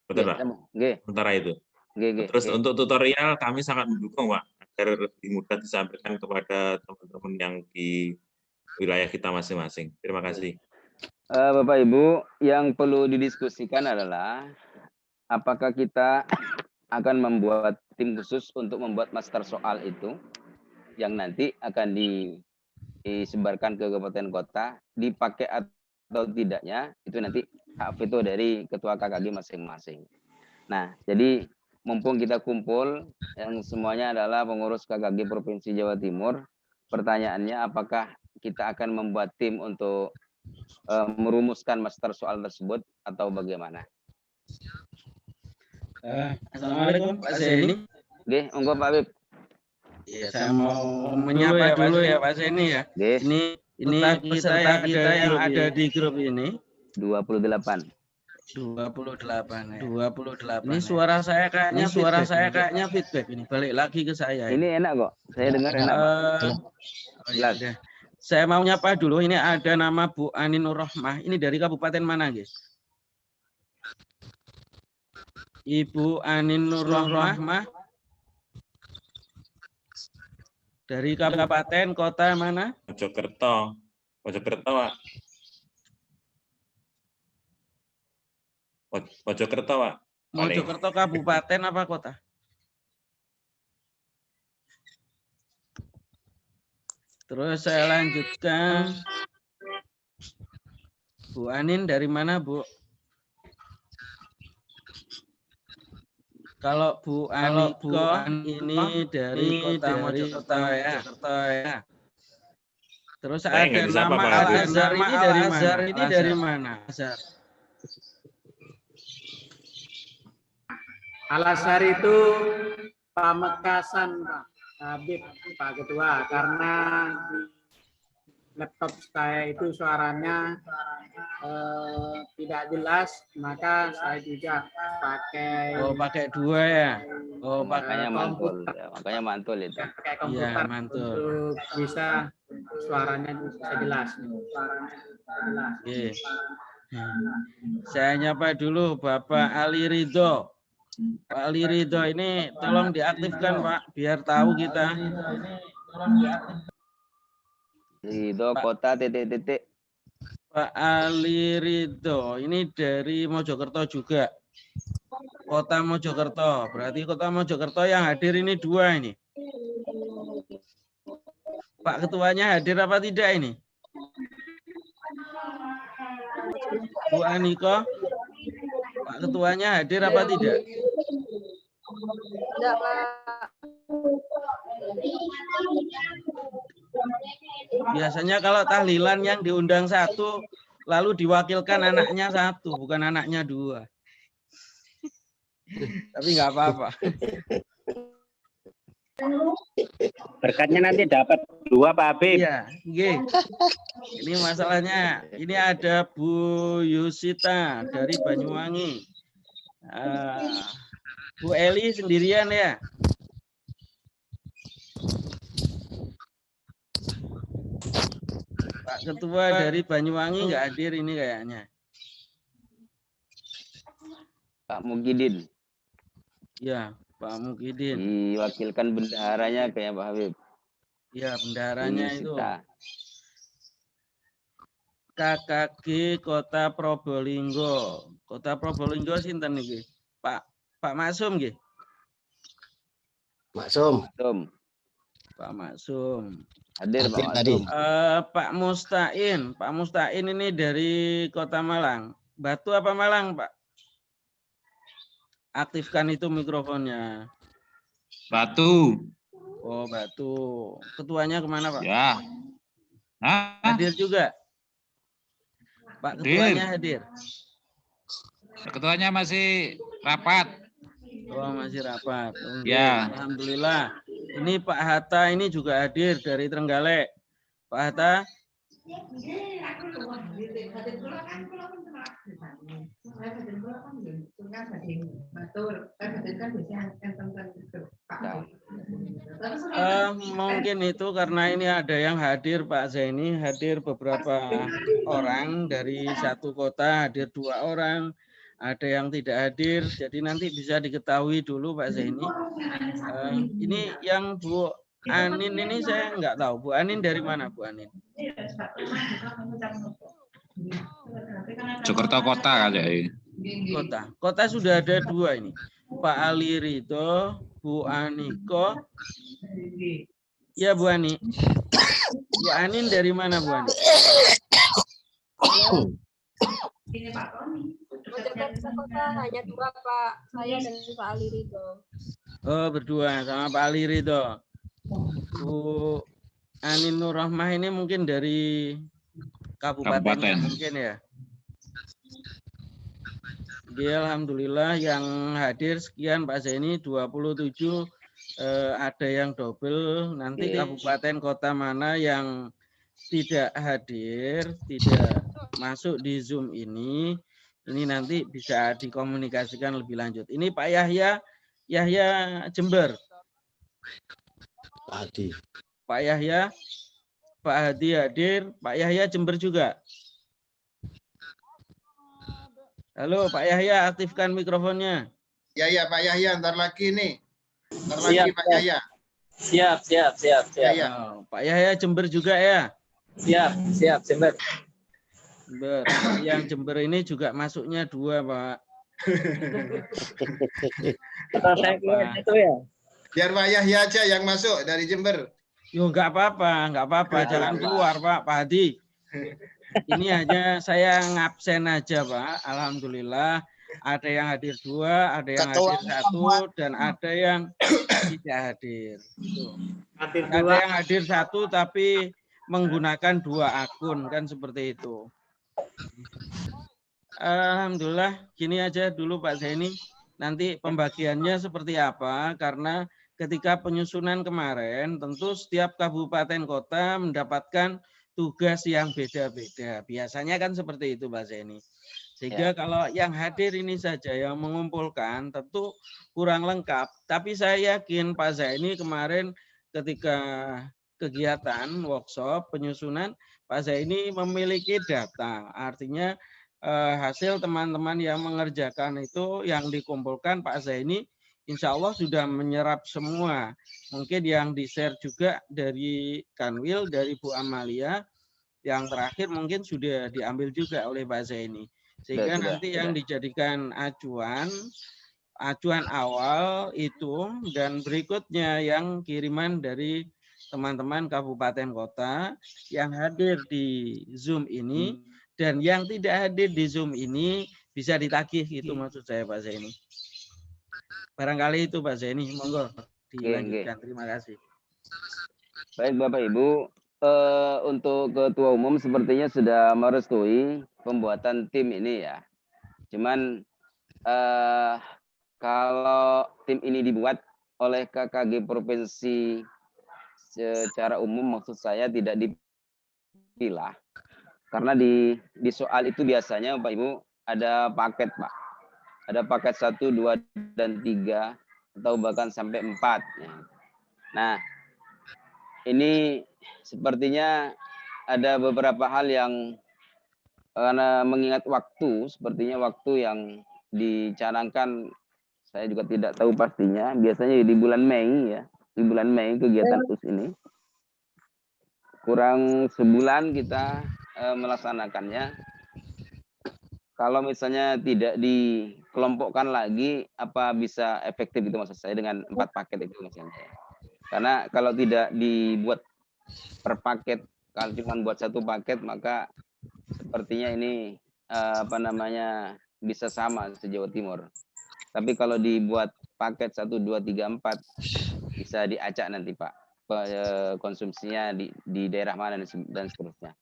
Betul Pak? Sementara itu. Terus untuk tutorial kami sangat mendukung Pak, agar lebih mudah disampaikan kepada teman-teman yang di wilayah kita masing-masing. Terima kasih. Bapak Ibu, yang perlu didiskusikan adalah apakah kita akan membuat tim khusus untuk membuat master soal itu yang nanti akan disebarkan ke kabupaten kota, dipakai atau tidaknya itu nanti hak veto dari ketua KKG masing-masing. Nah, jadi mumpung kita kumpul yang semuanya adalah pengurus KKG Provinsi Jawa Timur, pertanyaannya apakah kita akan membuat tim untuk merumuskan master soal tersebut atau bagaimana? Assalamualaikum Pak Zaini. Oke, monggo Pak Habib. Ya, saya mau menyapa dulu ya Pak Zaini ya. Ini peserta kita yang ada di grup ini. 28. 28. Ini suara saya kayaknya feedback ini. Balik lagi ke saya. Ini enak kok. Saya dengar enak, Pak. Jelas. Saya mau nyapa dulu, ini ada nama Bu Anin Nur Rahmah. Ini dari kabupaten mana, guys? Ibu Anin Nur Rahmah. Dari kabupaten kota mana? Mojokerto. Mojokerto, Pak. Mojokerto, Pak. Mojokerto kabupaten apa kota? Terus saya lanjutkan. Bu Anin dari mana, Bu? Kalau Bu Aniko ini dari Kota Mojokerto ya. Terus Saya ada nggak bisa nama apa, Pak Al Hadir. Azhar ini dari mana? Ini dari mana? Al Azhar itu Pamekasan Pak Habib Pak Ketua, karena di laptop saya itu suaranya tidak jelas, maka saya juga pakai pakai dua ya. Makanya mantul, ya. Makanya mantul itu. pakai komputer untuk bisa suaranya bisa jelas. Oke. Saya nyapa dulu Bapak Ali Ridho. Pak Ali Ridho ini tolong diaktifkan Pak, biar tahu kita. Ridho Kota titik-titik. Pak Ali Ridho ini dari Mojokerto juga. Kota Mojokerto. Berarti Kota Mojokerto yang hadir ini 2 ini. Pak Ketuanya hadir apa tidak ini? Bu Aniko, Pak Ketuanya hadir apa tidak? Tidak, Pak. Biasanya kalau tahlilan yang diundang 1, lalu diwakilkan anaknya 1, bukan anaknya 2. Tapi nggak apa-apa. Berkatnya nanti dapat 2 Pak Habib. Iya, ini masalahnya. Ini ada Bu Yusita dari Banyuwangi. Bu Eli sendirian ya. Pak Ketua dari Banyuwangi nggak hadir ini kayaknya. Pak Mugidin. Ya, Pak Mugidin. Diwakilkan bendaharanya kayak Pak Habib. Ya, bendaharanya itu. Yusita. KKG Kota Probolinggo. Kota Probolinggo sinten niki? Pak Maksum nggih. Maksum. Pak Maksum. Hadir Pak Maksum. Pak Mustain. Pak Mustain ini dari Kota Malang. Batu apa Malang, Pak? Aktifkan itu mikrofonnya. Batu. Oh, Batu. Ketuanya kemana, Pak? Ya. Hadir juga. Pak Ketuanya hadir. Ketuanya masih rapat. Oh, masih rapat. Ya. Alhamdulillah. Ini Pak Hatta ini juga hadir dari Trenggalek. Pak Hatta. Mungkin itu karena ini ada yang hadir Pak Zaini, hadir beberapa orang dari satu kota, hadir 2 orang, ada yang tidak hadir, jadi nanti bisa diketahui dulu Pak Zaini. Ini yang Bu Anin ini saya nggak tahu. Bu Anin dari mana Bu Anin? Jakarta Kota aja. Kota sudah ada 2 ini. Pak Ali Ridho, Bu Aniko. Ya Bu Ani. Bu Anin dari mana Bu Ani? Ini Pak Tony. Mojokerto Kota hanya 2 Pak. Saya dan Pak Ali Ridho. Oh, berdua sama Pak Ali Ridho. Bu Anin Nur Rahmah ini mungkin dari kabupaten. Mungkin ya. Ya, alhamdulillah yang hadir sekian Pak Zaini 27, ada yang double. Nanti kabupaten kota mana yang tidak hadir, tidak masuk di Zoom ini nanti bisa dikomunikasikan lebih lanjut. Ini Pak Yahya Jember. Pak Hadi. Pak Yahya, Pak Hadi hadir, Pak Yahya Jember juga. Halo Pak Yahya, aktifkan mikrofonnya. Ya Pak Yahya, ntar lagi nih. Ntar lagi Pak Yahya. Siap. Oh, Pak Yahya Jember juga ya? Siap Jember. Jember. Yang Jember ini juga masuknya 2 Pak. Saya keluar itu ya. Biar Pak Yahya aja yang masuk dari Jember. Yo nggak apa-apa, jangan keluar Pak Hadi. Ini hanya saya ngabsen aja Pak. Alhamdulillah Ada yang hadir 2, ada yang hadir 1, dan ada yang tidak hadir. Ada yang hadir 1 tapi menggunakan 2 akun, kan seperti itu. Alhamdulillah, gini aja dulu Pak Zaini. Nanti pembagiannya seperti apa, karena ketika penyusunan kemarin, tentu setiap kabupaten kota mendapatkan tugas yang beda-beda. Biasanya kan seperti itu Pak Zaini. Sehingga kalau yang hadir ini saja yang mengumpulkan tentu kurang lengkap. Tapi saya yakin Pak Zaini kemarin ketika kegiatan workshop penyusunan, Pak Zaini memiliki data. Artinya hasil teman-teman yang mengerjakan itu yang dikumpulkan Pak Zaini insya Allah sudah menyerap semua. Mungkin yang di-share juga dari Kanwil, dari Bu Amalia, yang terakhir mungkin sudah diambil juga oleh Pak Zaini. Sehingga nanti yang dijadikan acuan awal itu dan berikutnya yang kiriman dari teman-teman kabupaten kota yang hadir di Zoom ini dan yang tidak hadir di Zoom ini bisa ditagih, itu maksud saya Pak Zaini. Barangkali itu Pak Zaini, monggo dilanjutkan. Terima kasih. Baik Bapak Ibu, untuk Ketua Umum sepertinya sudah merestui pembuatan tim ini ya. Cuman kalau tim ini dibuat oleh KKG Provinsi secara umum, maksud saya tidak dipilah. Karena di soal itu biasanya Bapak Ibu ada paket Pak. Ada paket 1, 2, dan 3 atau bahkan sampai 4. Nah, ini sepertinya ada beberapa hal yang karena mengingat waktu, sepertinya waktu yang dicanangkan saya juga tidak tahu pastinya. Biasanya di bulan Mei ya, di bulan Mei kegiatan US ini. Kurang sebulan kita melaksanakannya. Kalau misalnya tidak dikelompokkan lagi, apa bisa efektif itu maksud saya dengan 4 paket itu misalnya. Karena kalau tidak dibuat per paket, kalau cuma buat 1 paket, maka sepertinya ini bisa sama se-Jawa Timur. Tapi kalau dibuat paket 1, 2, 3, 4 bisa diacak nanti Pak konsumsinya di daerah mana dan seterusnya.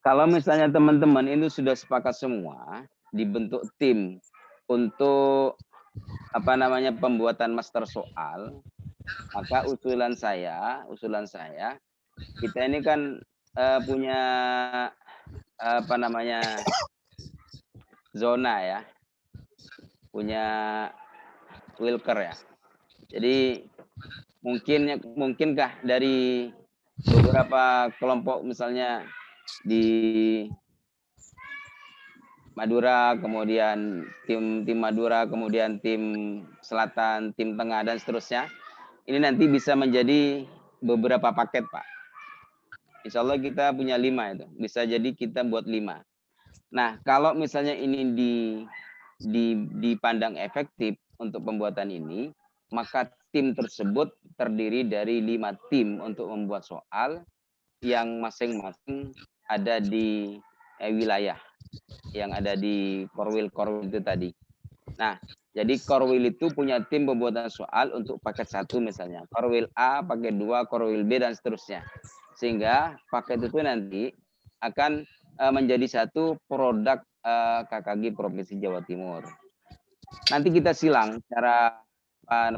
Kalau misalnya teman-teman itu sudah sepakat semua dibentuk tim untuk pembuatan master soal, maka usulan saya kita ini kan punya zona ya, punya Wilker ya. Jadi mungkinkah dari beberapa kelompok misalnya di Madura, kemudian tim Madura, kemudian tim Selatan, tim Tengah dan seterusnya, ini nanti bisa menjadi beberapa paket Pak. Insya Allah kita punya 5 itu, bisa jadi kita buat 5. Nah, kalau misalnya ini dipandang efektif untuk pembuatan ini, maka tim tersebut terdiri dari 5 tim untuk membuat soal yang masing-masing ada di wilayah yang ada di Korwil itu tadi. Nah, jadi Korwil itu punya tim pembuatan soal untuk paket 1 misalnya. Korwil A, paket 2, Korwil B, dan seterusnya. Sehingga paket itu nanti akan menjadi satu produk KKG Provinsi Jawa Timur. Nanti kita silang cara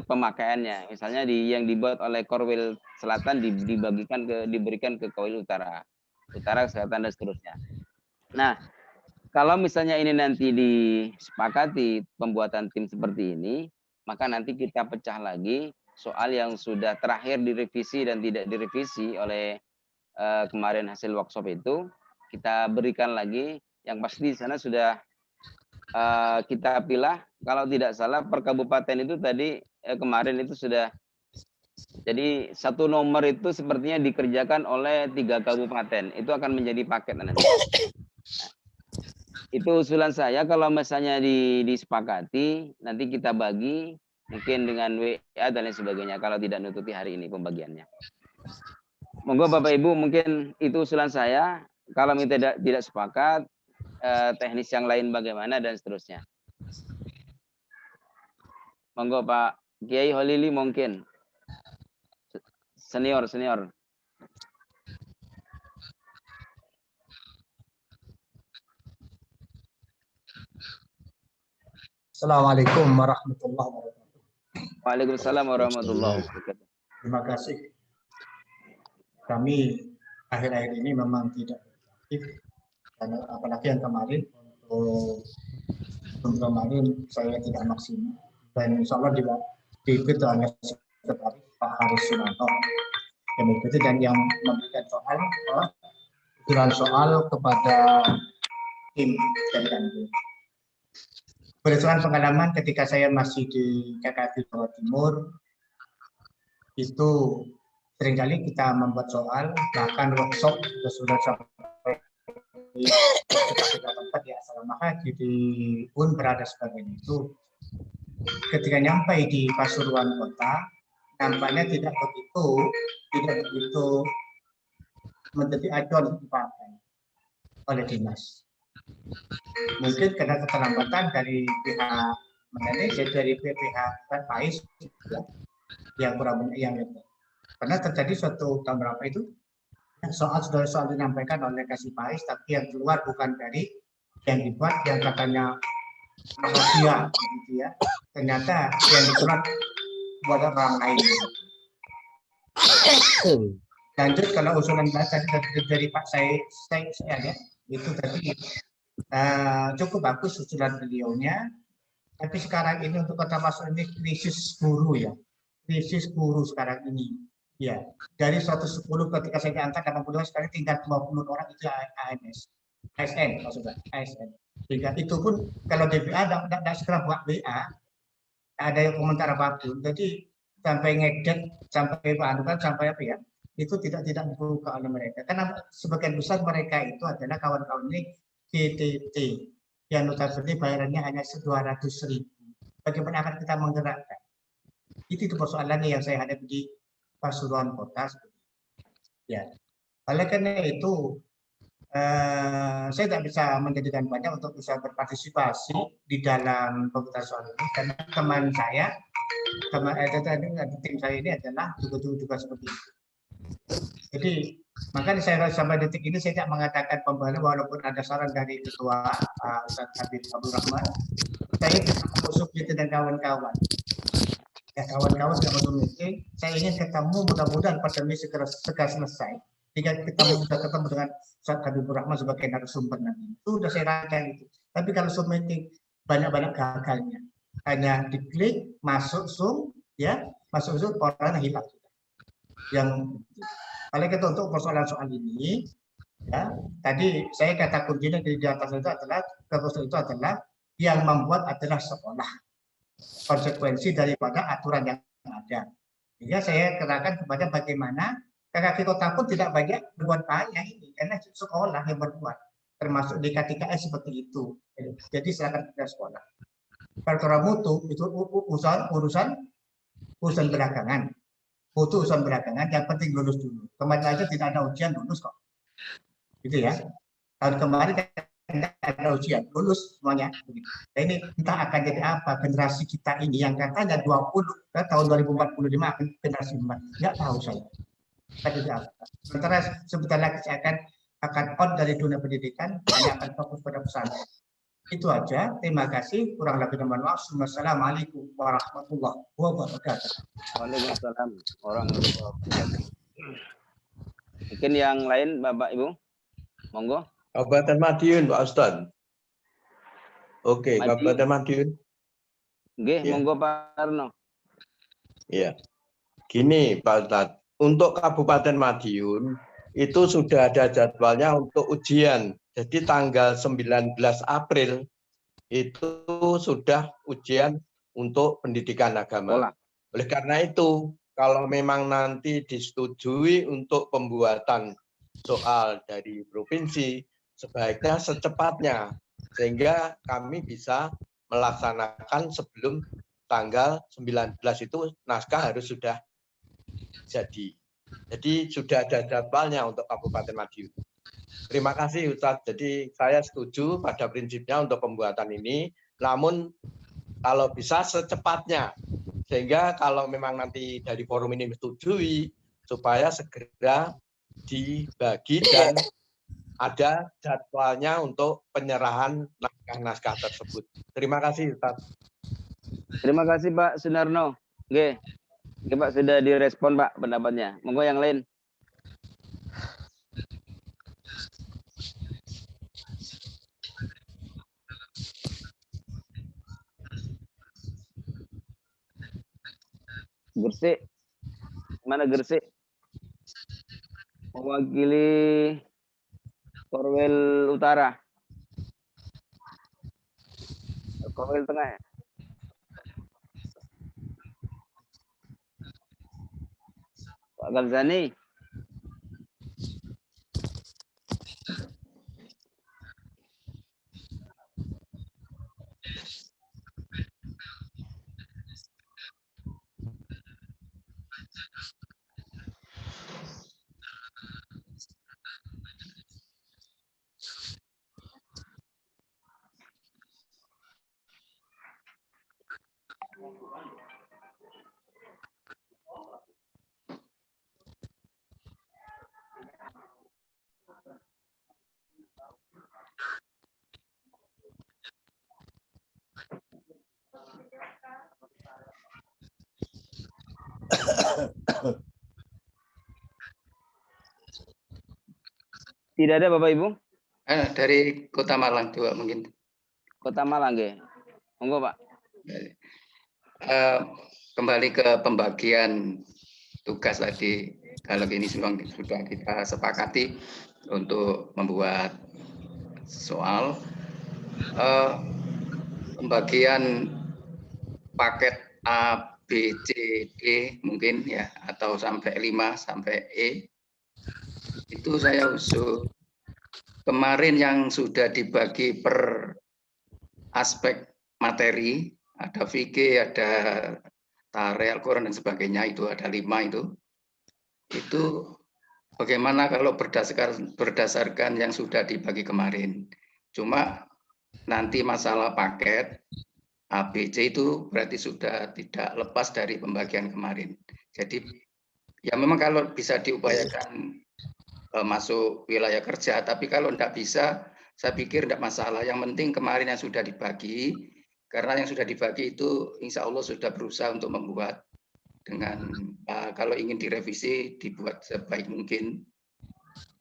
pemakaiannya. Misalnya yang dibuat oleh Korwil Selatan diberikan ke Korwil Utara, Selatan, dan seterusnya. Nah, kalau misalnya ini nanti disepakati pembuatan tim seperti ini, maka nanti kita pecah lagi soal yang sudah terakhir direvisi dan tidak direvisi oleh kemarin hasil workshop itu, kita berikan lagi. Yang pasti di sana sudah kita pilih, kalau tidak salah per kabupaten itu tadi kemarin itu sudah, jadi 1 nomor itu sepertinya dikerjakan oleh 3 kabupaten, itu akan menjadi paket nanti. Itu usulan saya, kalau misalnya disepakati, nanti kita bagi mungkin dengan WA dan lain sebagainya, kalau tidak nututi hari ini pembagiannya. Monggo Bapak Ibu, mungkin itu usulan saya. Kalau tidak sepakat, teknis yang lain bagaimana dan seterusnya. Monggo Pak Kiai Holili mungkin. Senior. Assalamualaikum warahmatullahi wabarakatuh. Waalaikumsalam warahmatullahi wabarakatuh. Terima kasih. Kami akhir-akhir ini memang tidak aktif, karena apalagi yang kemarin untuk kemarin saya tidak maksimal, dan insya Allah juga diikuti oleh sekretaris Pak Haris Sunanto yang mengikuti dan yang memberikan soal kepada tim dari kami. Berdasarkan pengalaman ketika saya masih di KKP Jawa Timur, itu seringkali kita membuat soal, bahkan workshop sudah sampai di tempat di asrama haji di UN berada sebagainya itu. Ketika nyampe di Pasuruan kota, nampaknya tidak begitu menjadi acuan dipakai oleh dinas. Mungkin karena keterlambatan dari pihak manajer, dari pihak PAIS yang kurang yang itu. Karena terjadi suatu tahun berapa itu soal dinyampaikan oleh Kasih PAIS, tapi yang keluar bukan dari yang dibuat yang katanya rahasia, gitu ya. Ternyata yang dibuat buat orang lain. Lanjut kalau usulan dari Pak saya ya, itu tadi cukup bagus usulan beliaunya, tapi sekarang ini untuk Kota Pasuruan ini krisis guru ya, krisis guru sekarang ini ya, dari 110 ketika saya diangkat 80 sekarang tinggal 20 orang itu ASN maksudnya ASN, sehingga itu pun kalau DPA tidak segera buat BA ada yang komentar apapun, jadi sampai ngedek sampai panukan sampai apa ya, itu tidak dibuka oleh mereka karena sebagian besar mereka itu adalah kawan-kawan ini TTT yang notabene bayarannya hanya 200.000. Bagaimana akan kita menggerakkan? Itu persoalannya yang saya hadapi di Pasuruan Kota. Ya, oleh karena itu saya tidak bisa menjadikan banyak untuk bisa berpartisipasi di dalam pembuatan soal ini karena teman saya, tim saya ini adalah juga seperti itu. Jadi makanya saya sampai detik ini saya tidak mengatakan pembalik walaupun ada saran dari Ketua Ustaz Habib Abdul Rahman. Saya tidak masuk meeting dan kawan-kawan. Ya kawan-kawan tidak masuk meeting. Saya ingin ketemu mudah-mudahan pandemi segera selesai. Jika kita sudah ketemu dengan Ustaz Habib Abdul Rahman sebagai narasumber nanti. Itu sudah saya rangkai itu. Tapi kalau Zoom meeting banyak-banyak gagalnya. Hanya diklik masuk Zoom ya, masuk Zoom orang hilang. Yang oleh itu untuk persoalan soal ini ya, tadi saya kata kuncinya di atas itu adalah yang membuat adalah sekolah, konsekuensi daripada aturan yang ada. Sehingga saya katakan kepada bagaimana KKP Kota pun tidak banyak berbuat banyak ini karena sekolah yang berbuat, termasuk di KTKS seperti itu. Jadi silakan ke sekolah. Perkara mutu itu urusan belakangan. Foto urusan belakangan, yang penting lulus dulu. Kemarin aja tidak ada ujian, lulus kok. Gitu ya. Tahun kemarin tidak ada ujian, lulus semuanya. Nah, ini entah akan jadi apa generasi kita ini yang katanya 20, tahun 2045 akan generasi emas. Nggak tahu saya. Sementara sebentar lagi saya akan on dari dunia pendidikan, hanya akan fokus pada pesantren. Itu aja. Terima kasih. Kurang lebih mohon maaf. Wassalamualaikum warahmatullahi wabarakatuh. Waalaikumsalam warahmatullahi wabarakatuh. Mungkin yang lain Bapak Ibu, monggo. Kabupaten Madiun Pak Ustadz. Oke, Kabupaten Madiun. Oke, ya. Monggo Pak Arno. Iya. Gini Pak Ustadz, untuk Kabupaten Madiun itu sudah ada jadwalnya untuk ujian. Jadi tanggal 19 April itu sudah ujian untuk pendidikan agama. Oleh karena itu, kalau memang nanti disetujui untuk pembuatan soal dari provinsi, sebaiknya secepatnya, sehingga kami bisa melaksanakan sebelum tanggal 19 itu naskah harus sudah jadi. Jadi sudah ada jadwalnya untuk Kabupaten Madiun. Terima kasih Ustadz. Jadi saya setuju pada prinsipnya untuk pembuatan ini. Namun kalau bisa secepatnya. Sehingga kalau memang nanti dari forum ini menyetujui, supaya segera dibagi dan ada jadwalnya untuk penyerahan naskah-naskah tersebut. Terima kasih, Ustaz. Terima kasih Pak Sunarno. Oke, Pak sudah direspon Pak pendapatnya. Monggo yang lain. Gresik. Mana Gresik? Mewakili Korwil Utara. Korwil Tengah ya? Pak Galzani. Tidak ada Bapak Ibu? Dari Kota Malang juga mungkin. Kota Malang ya. Monggo Pak. Kembali ke pembagian tugas tadi. Kalau ini sudah kita sepakati untuk membuat soal pembagian paket A, B, C, D mungkin ya, atau sampai 5 sampai E. Itu saya usul kemarin yang sudah dibagi per aspek materi, ada fikih, ada tarikh, Al-Quran dan sebagainya, itu ada 5 itu. Itu bagaimana kalau berdasarkan yang sudah dibagi kemarin. Cuma nanti masalah paket ABC itu berarti sudah tidak lepas dari pembagian kemarin. Jadi ya memang kalau bisa diupayakan masuk wilayah kerja, tapi kalau tidak bisa, saya pikir tidak masalah. Yang penting kemarin yang sudah dibagi, karena yang sudah dibagi itu insya Allah sudah berusaha untuk membuat dengan kalau ingin direvisi dibuat sebaik mungkin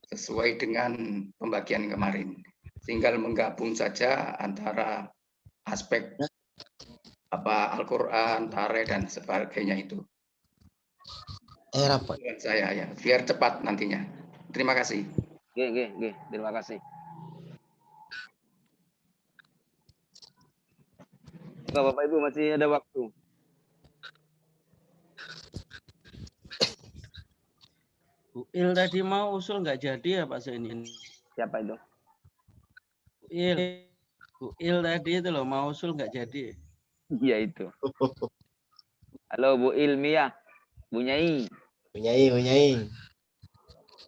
sesuai dengan pembagian kemarin. Tinggal menggabung saja antara aspek Al-Quran, tarikh dan sebagainya itu. Saya ya, biar cepat nantinya. Terima kasih. Terima kasih. Bapak Ibu masih ada waktu. Bu Il tadi mau usul nggak jadi ya Pak Zainin? Siapa itu? Bu Il tadi itu loh mau usul nggak jadi. Iya itu. Halo Bu Ilmiah, Bu Nyai. Bu Nyai.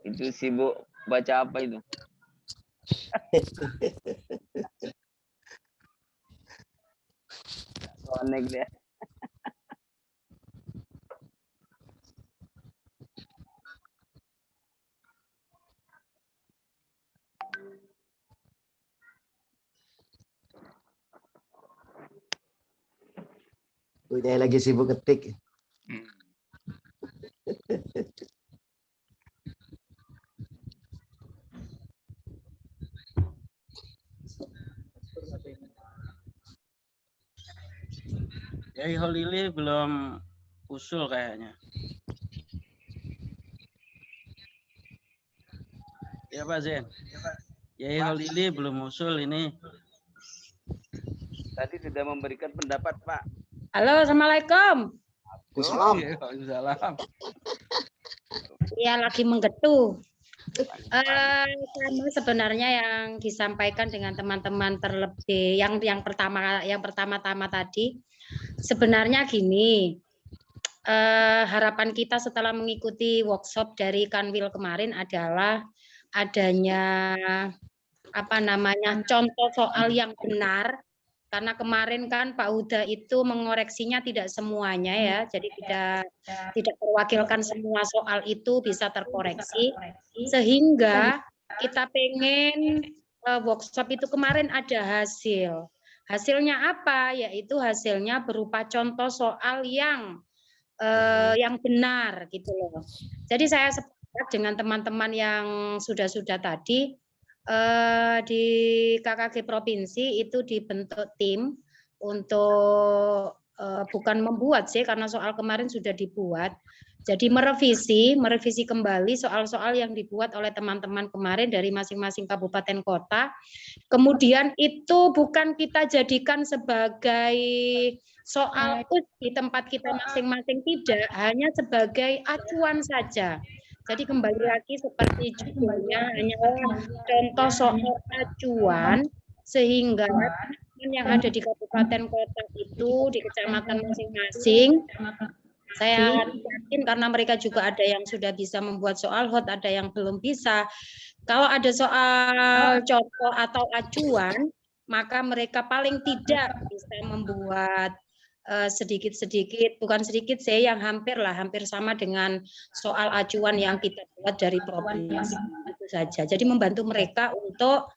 Itu sibuk baca apa itu? Connect deh. Bu Nyai lagi sibuk ketik. Yai Holili belum usul kayaknya. Ya Pak Zen. Yai Holili belum usul ini. Tadi sudah memberikan pendapat Pak. Halo, Assalamualaikum. Waalaikumsalam. Ya, lagi menggetu. Sama sebenarnya yang disampaikan dengan teman-teman terlebih yang pertama-tama tadi sebenarnya gini, harapan kita setelah mengikuti workshop dari Kanwil kemarin adalah adanya contoh soal yang benar karena kemarin kan Pak Huda itu mengoreksinya tidak semuanya ya, jadi tidak terwakilkan semua soal itu bisa terkoreksi, sehingga kita pengen workshop itu kemarin ada hasil. Hasilnya apa? Yaitu hasilnya berupa contoh soal yang benar gitu loh. Jadi saya sepakat dengan teman-teman yang sudah tadi, di KKG provinsi itu dibentuk tim untuk bukan membuat sih, karena soal kemarin sudah dibuat. Jadi merevisi kembali soal-soal yang dibuat oleh teman-teman kemarin dari masing-masing kabupaten kota. Kemudian itu bukan kita jadikan sebagai soal di tempat kita masing-masing, tidak, hanya sebagai acuan saja. Jadi kembali lagi seperti judulnya, hanya contoh soal acuan, sehingga yang ada di kabupaten kota itu, di kecamatan masing-masing, saya yakin karena mereka juga ada yang sudah bisa membuat soal hot, ada yang belum bisa. Kalau ada soal contoh atau acuan, maka mereka paling tidak bisa membuat sedikit-sedikit, bukan sedikit sih, yang hampir sama dengan soal acuan yang kita buat dari provinsi itu saja. Jadi membantu mereka untuk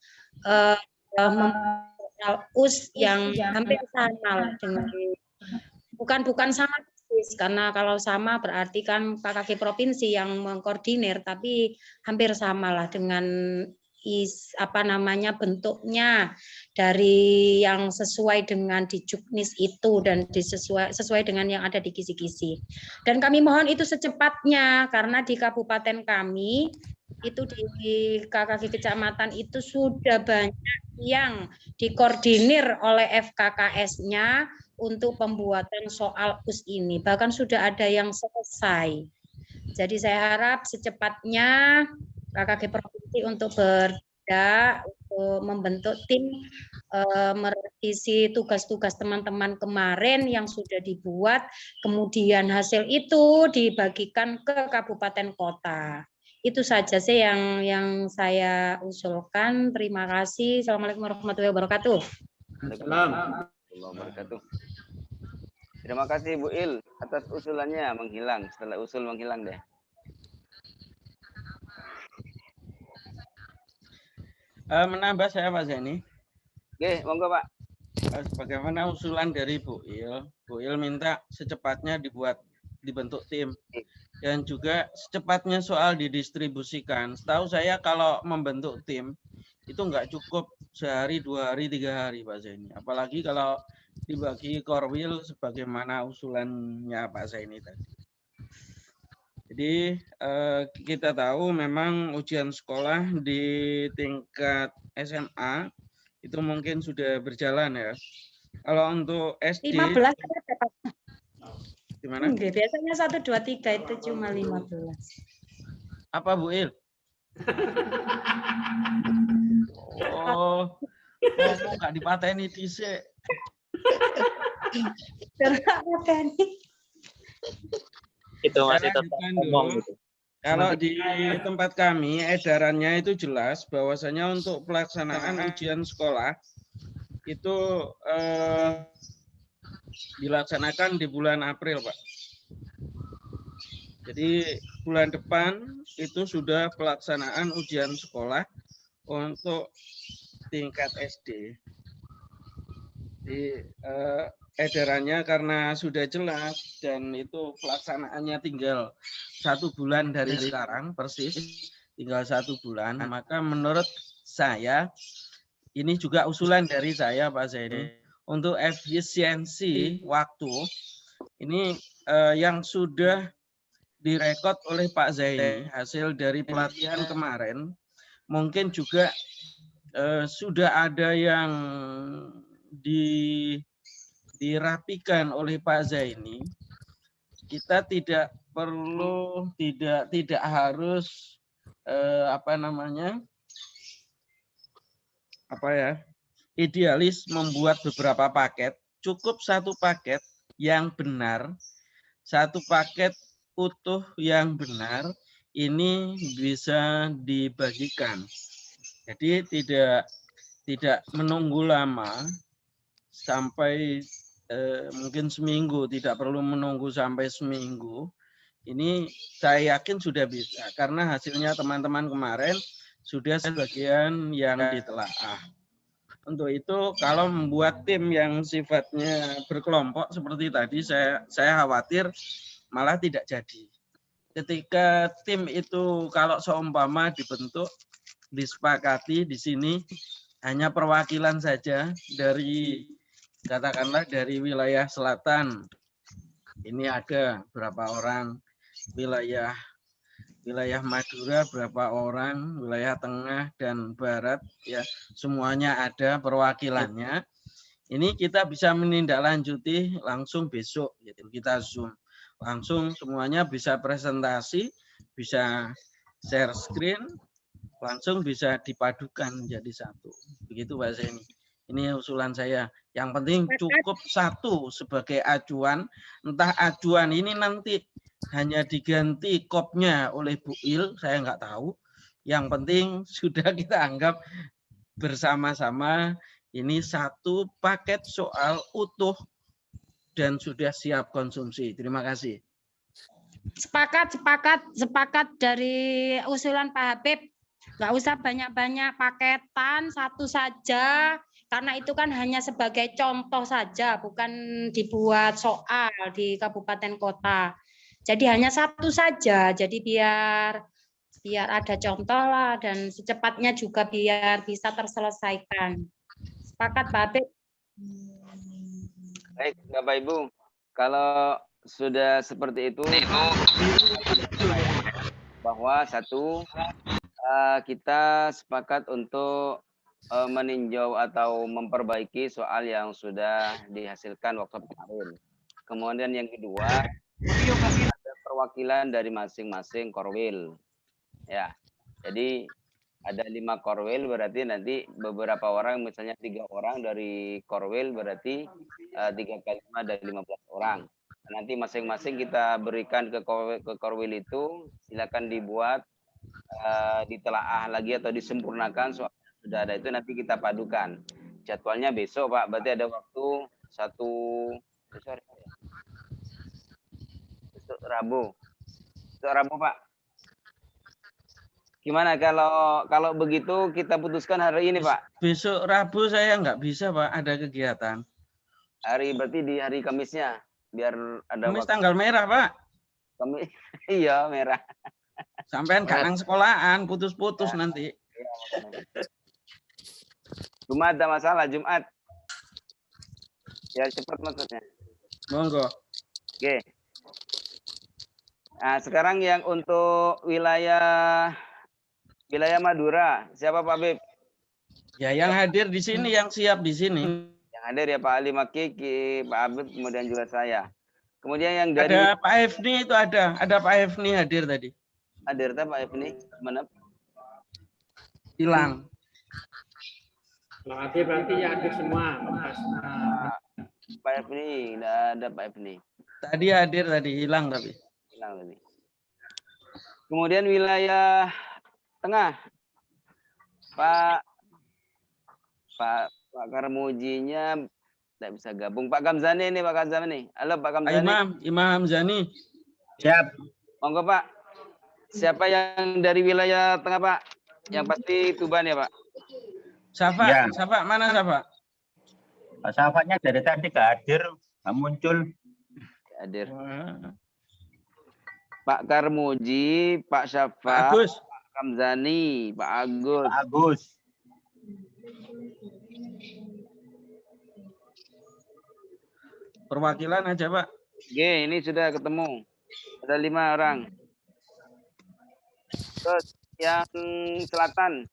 membuat US yang hampir sama dengan, bukan sama persis, karena kalau sama berarti kan KKG provinsi yang mengkoordinir, tapi hampir samalah dengan bentuknya dari yang sesuai dengan di Juknis itu dan sesuai dengan yang ada di kisi-kisi. Dan kami mohon itu secepatnya, karena di kabupaten kami itu di KKG kecamatan itu sudah banyak yang dikoordinir oleh FKKS-nya untuk pembuatan soal US ini. Bahkan sudah ada yang selesai. Jadi saya harap secepatnya KKG provinsi untuk untuk membentuk tim merevisi tugas-tugas teman-teman kemarin yang sudah dibuat, kemudian hasil itu dibagikan ke kabupaten kota. Itu saja sih yang saya usulkan. Terima kasih. Assalamualaikum warahmatullahi wabarakatuh. Terima kasih Bu Il atas usulannya menghilang. Setelah usul menghilang deh. Menambah saya Pak Zaini. Oke, monggo Pak. Bagaimana usulan dari Bu Il minta secepatnya dibentuk tim dan juga secepatnya soal didistribusikan. Setahu saya kalau membentuk tim itu nggak cukup sehari, 2 hari, 3 hari Pak Zaini. Apalagi kalau dibagi korwil sebagaimana usulannya Pak Zaini tadi. Jadi kita tahu memang ujian sekolah di tingkat SMA itu mungkin sudah berjalan ya. Kalau untuk SD 15 gimana? Biasanya 1, 2, 3 itu cuma 15. Apa Bu Il? Oh, nggak dipateni dhisik. Itu masih tetap ngomong gitu. Kalau di tempat kami edarannya itu jelas bahwasanya untuk pelaksanaan ujian sekolah itu dilaksanakan di bulan April, Pak. Jadi bulan depan itu sudah pelaksanaan ujian sekolah untuk tingkat SD. Di edarannya karena sudah jelas dan itu pelaksanaannya tinggal 1 bulan dari sekarang persis, tinggal 1 bulan, maka menurut saya ini juga usulan dari saya Pak Zaini untuk efisiensi waktu ini yang sudah direkod oleh Pak Zaini hasil dari pelatihan kemarin mungkin juga sudah ada yang dirapikan oleh Pak Zaini. Kita tidak perlu tidak harus idealis membuat beberapa paket, cukup 1 paket yang benar, 1 paket utuh yang benar ini bisa dibagikan. Jadi tidak menunggu lama. sampai mungkin seminggu, tidak perlu menunggu sampai seminggu. Ini saya yakin sudah bisa, karena hasilnya teman-teman kemarin sudah sebagian yang ditelaah. Untuk itu, kalau membuat tim yang sifatnya berkelompok seperti tadi, saya khawatir malah tidak jadi. Ketika tim itu kalau seumpama dibentuk, disepakati di sini hanya perwakilan saja dari, katakanlah dari wilayah selatan. Ini ada berapa orang, wilayah Madura berapa orang, wilayah tengah dan barat, ya semuanya ada perwakilannya. Ini kita bisa menindaklanjuti langsung besok, gitu. Kita Zoom langsung, semuanya bisa presentasi, bisa share screen, langsung bisa dipadukan menjadi satu. Begitu Pak Zeni. Ini usulan saya. Yang penting cukup satu sebagai acuan. Entah acuan ini nanti hanya diganti kopnya oleh Bu Il, saya nggak tahu. Yang penting sudah kita anggap bersama-sama ini satu paket soal utuh dan sudah siap konsumsi. Terima kasih. Sepakat dari usulan Pak Habib. Nggak usah banyak-banyak paketan, satu saja. Karena itu kan hanya sebagai contoh saja, bukan dibuat soal di kabupaten kota. Jadi hanya satu saja, jadi biar ada contoh lah, dan secepatnya juga biar bisa terselesaikan. Sepakat Pak Habib? Baik, Bapak Ibu, kalau sudah seperti itu, bahwa satu, kita sepakat untuk meninjau atau memperbaiki soal yang sudah dihasilkan waktu kemarin. Kemudian yang kedua, ada perwakilan dari masing-masing korwil. Ya, jadi ada 5 korwil, berarti nanti beberapa orang, misalnya 3 orang dari korwil, berarti 3 kali 5 dari 15 orang. Nanti masing-masing kita berikan ke korwil itu, silakan dibuat, ditelaah lagi atau disempurnakan soal sudah ada itu, nanti kita padukan. Jadwalnya besok Pak, berarti ada waktu besok Rabu Pak. Gimana kalau begitu kita putuskan hari ini Pak? Besok Rabu saya nggak bisa Pak, ada kegiatan. Berarti di hari Kamisnya, biar ada Kamis waktu. tanggal merah Pak. Kamis, iya merah. Sampean gak nang sekolahan, putus-putus ya. Nanti. Jumat ada masalah, Jumat. Ya cepat maksudnya. Monggo. Oke. Nah, sekarang yang untuk wilayah Madura, siapa Pak Bib? Ya, yang hadir di sini, yang siap di sini. Yang hadir ya Pak Ali Makiki, Pak Habib, kemudian juga saya. Kemudian yang dari ada Pak Efni itu ada Pak Efni hadir tadi. Hadir Pak Efni, mana? Hilang. Berarti ya hadir semua. Pak Efni, tidak ada Pak Efni. Tadi hadir tadi, hilang tapi. Hilang tadi. Kemudian wilayah tengah, Pak Karmujinya tidak bisa gabung. Pak Kamzani ini, Pak Kamzani. Halo Pak Kamzani. Imam Zani. Siap. Monggo Pak. Siapa yang dari wilayah tengah Pak? Yang pasti Tuban ya Pak? Safa, ya. Safa mana Safa? Pak Safanya dari tadi nggak hadir, nggak muncul. Hadir. Pak Karmuji, Pak Syafa, Agus. Pak Kamzani, Pak Agus. Pak Agus. Perwakilan aja Pak. Oke, ini sudah ketemu. Ada 5 orang. Terus yang selatan.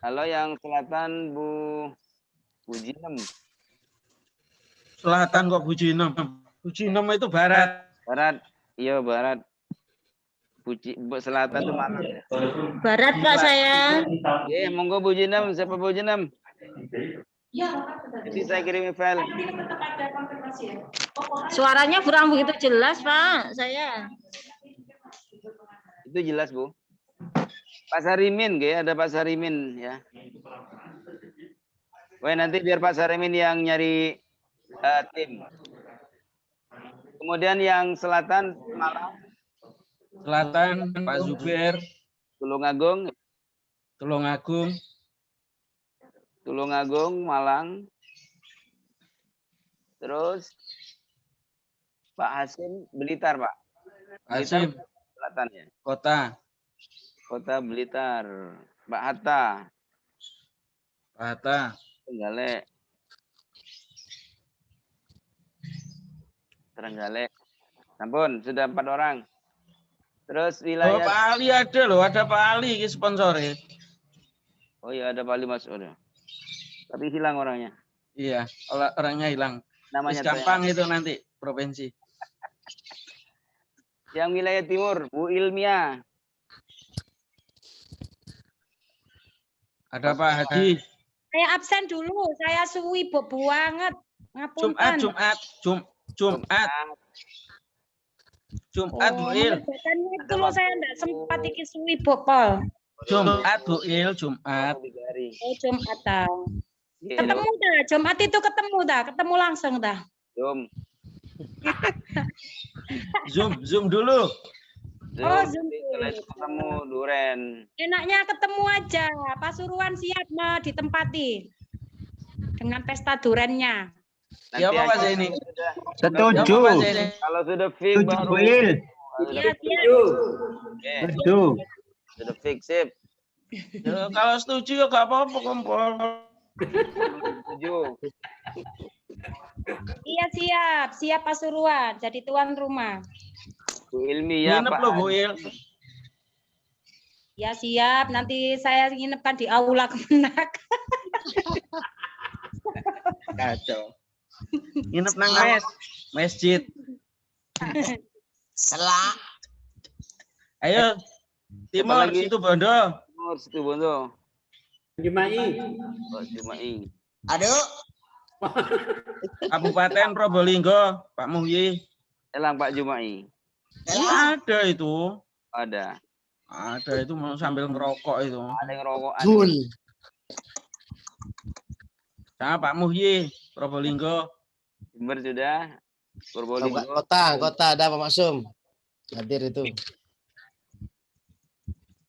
Halo yang selatan Bu Jinem. Selatan kok Bu Jinem? Bu Jinem itu barat. Barat, iya barat. Selatan itu mana? Barat Pak saya. Oke, monggo Bu Jinem. Siapa Bu Jinem? Jadi saya kirim file. Suaranya kurang begitu jelas Pak, saya. Itu jelas Bu. Pak Sarimin, ada Pak Sarimin ya. Weh, nanti biar Pak Sarimin yang nyari tim. Kemudian yang selatan Malang. Selatan Pak Zubair. Tulungagung. Tulungagung. Tulungagung, Malang. Terus Pak Hasim Blitar, Pak. Hasim. Selatan ya. Kota. Kota Blitar. Pak Hatta. Pak Hatta. Trenggalek. Trenggalek. Sampun, sudah 4 orang. Terus wilayah. Oh, Pak Ali ada loh, ada Pak Ali sponsornya. Oh iya, ada Pak Ali Mas'ud. Tapi hilang orangnya. Iya, orangnya hilang. Namanya gampang itu nanti provinsi. Yang wilayah timur, Bu Ilmia. Ada Pak Haji. Saya absen dulu, saya suwi banget. Ngapunten. Jumat Bu Il. Itu loh saya enggak sempat iki suwi bopol. Jumat Bu Il, Jumat. Oh, Jumat dah. Ketemu dah, Jumat itu ketemu langsung dah. Zoom dulu. Oh, Zoom. Ketemu Duren. Enaknya ketemu aja. Pasuruan siap ditempati dengan pesta durennya. Siapa Pak Zaini? Setuju. Kalau sudah fix baru. Iya, Setuju. Sudah fix, sip. Ya, kalau setuju ya nggak apa-apa kumpul. Setuju. Iya siap Pasuruan jadi tuan rumah. Bu Ilmi ya Nginep Pak. loh Bu Il. Ya siap, nanti saya nginepkan di aula Kemenak. Kacau. Nginep nang masjid. Selak. Ayo, timur situ Bondo. Timur situ Bondo. Jumai. Oh, Jumai. Aduh. Kabupaten Probolinggo, Pak Muhyi. Elang Pak Jumai. Ada itu. Ada. Ada itu mau sambil ngerokok itu. Ada yang rokok. Sama Pak Muhyi, Probolinggo. Jember sudah. Probolinggo. Kota ada Pak Maksum. Hadir itu.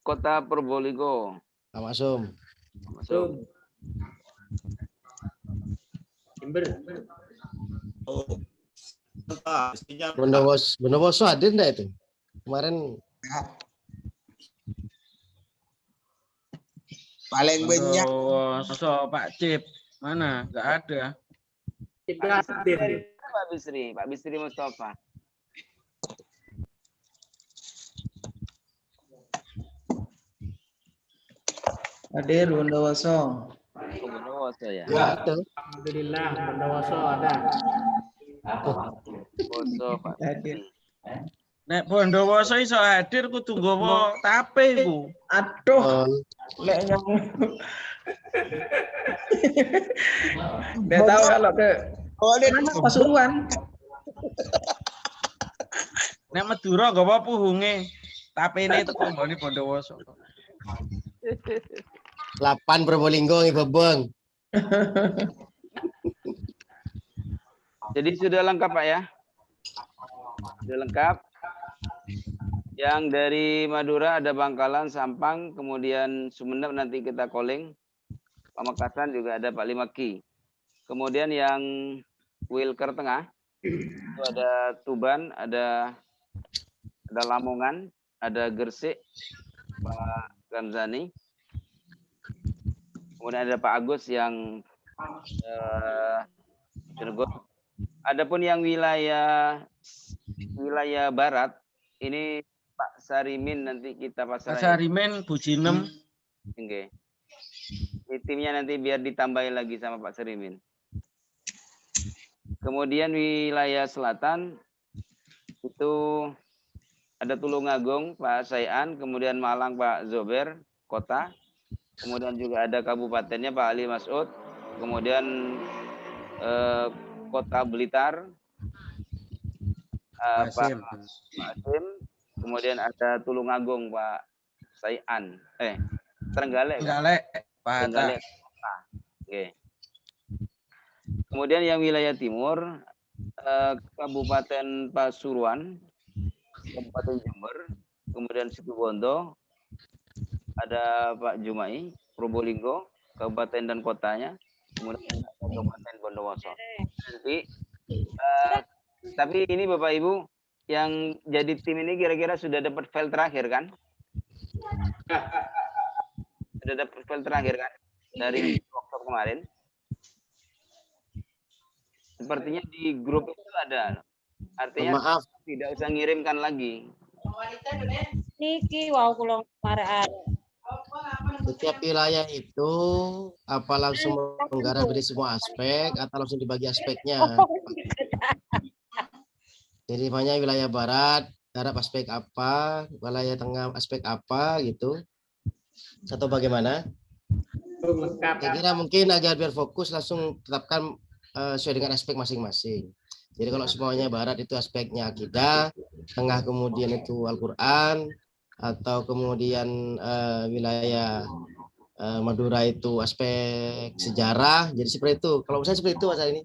Kota Probolinggo. Pak Maksum. Jember. Bondowoso hadir enggak itu? Kemarin paling banyak. Bondowoso Pak Cip. Mana? Enggak ada. Pak Bisri Mustafa. Hadir Bondowoso. Bondowoso ya. Alhamdulillah, Bondowoso ada. Bondowoso Pak. Nek Bondowoso iso hadir kudu nggawa tape iku. Aduh. Lek nyong. Dia tahu kalau ke Pasuruan. Nek Madura nggawa puhunge. Tapene teko nggone Bondowoso. 8 Probolinggo nggih Bebeng. Jadi sudah lengkap Pak ya? Sudah lengkap. Yang dari Madura ada Bangkalan, Sampang, kemudian Sumeneb nanti kita calling. Pamekasan juga ada Pak Limaki. Kemudian yang Wilker Tengah itu ada Tuban, ada Lamongan, ada Gresik, Pak Ramzani. Kemudian ada Pak Agus yang Cirebon. Adapun yang wilayah barat ini Pak Sarimin nanti kita pasang. Pak Sarimin Bujinem. Oke. Ini timnya nanti biar ditambahin lagi sama Pak Sarimin. Kemudian wilayah selatan itu ada Tulungagung Pak Sayan, kemudian Malang Pak Zober, kota. Kemudian juga ada kabupatennya Pak Ali Mas'ud, kemudian kota Blitar, Pak Hasim, kemudian ada Tulungagung Pak Sayan, Trenggalek. Trenggalek, Pak Hatta. Oke. Kemudian yang wilayah timur, Kabupaten Pasuruan, Kabupaten Jember, kemudian Situbondo, ada Pak Jumai, Probolinggo, kabupaten dan kotanya, kemudian Kabupaten Bondowoso. Nanti, tapi ini Bapak Ibu, yang jadi tim ini kira-kira sudah dapat file terakhir kan? Sudah dapat file terakhir kan? Dari Oktober kemarin. Sepertinya di grup itu ada. Artinya Maaf. tidak usah ngirimkan lagi. Niki wow kulong maraan. Setiap wilayah itu apa langsung menggarap dari semua aspek atau langsung dibagi aspeknya? Jadi banyak wilayah barat garap aspek apa, wilayah tengah aspek apa gitu, atau bagaimana? Saya kira mungkin agar biar fokus langsung tetapkan sesuai dengan aspek masing-masing. Jadi kalau semuanya barat itu aspeknya akidah, tengah kemudian itu Al-Quran, atau kemudian wilayah Madura itu aspek sejarah. Jadi seperti itu. Kalau misalnya seperti itu Mas ini.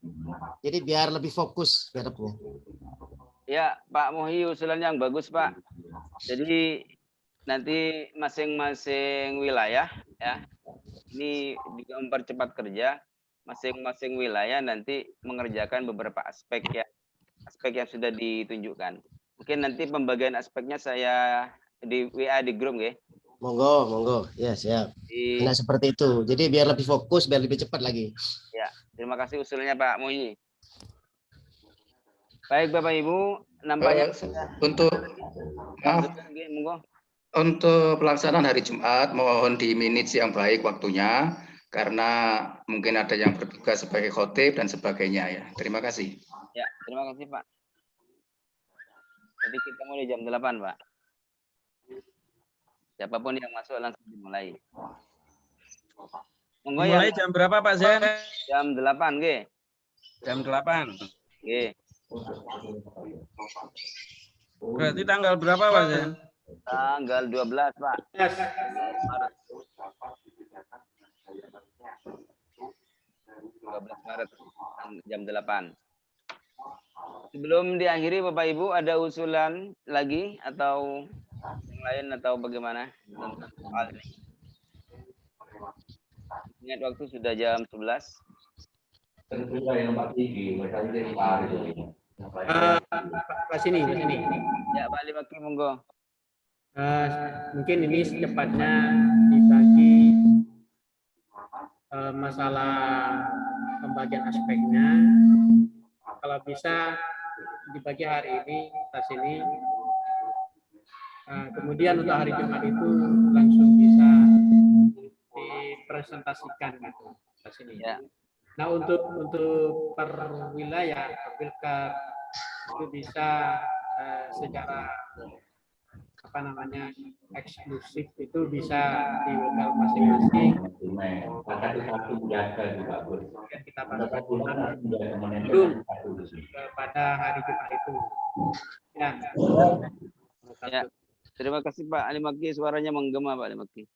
Jadi biar lebih fokus garapnya. Ya, Pak Muhyi usulan yang bagus, Pak. Jadi nanti masing-masing wilayah ya. Ini juga mempercepat kerja. Masing-masing wilayah nanti mengerjakan beberapa aspek yang sudah ditunjukkan. Mungkin nanti pembagian aspeknya saya di WA di grup ya. Monggo. Ya, siap. Nah, seperti itu. Jadi biar lebih fokus, biar lebih cepat lagi. Ya, terima kasih usulnya Pak Muhyi. Baik Bapak Ibu, nampaknya untuk pelaksanaan hari Jumat mohon di manage yang baik waktunya. Karena mungkin ada yang bertugas sebagai khotib dan sebagainya ya. Terima kasih. Ya, terima kasih Pak. Jadi kita mulai jam 8 Pak. Siapapun yang masuk langsung dimulai. Mulai jam berapa Pak Zen? Jam 8 G. Jam 8. G. Berarti tanggal berapa Pak Zen? Tanggal 12 Pak. Maret. 12 Maret jam 8. Sebelum diakhiri Bapak Ibu ada usulan lagi atau yang lain atau bagaimana tentang hal ini? Ingat waktu sudah jam 11. Pak sini. Ya Pak Limaki monggo. Mungkin ini secepatnya dibagi masalah pembagian aspeknya, kalau bisa dibagi hari ini tas ini, kemudian untuk hari Jumat itu langsung bisa dipresentasikan gitu tas ini. Ya. Nah untuk per wilayah per itu bisa secara eksklusif itu bisa di lokal masing-masing. Kita belum pada hari Jumat itu. Ya. Ya. Terima kasih Pak Ali Maki, suaranya menggema Pak Ali Maki.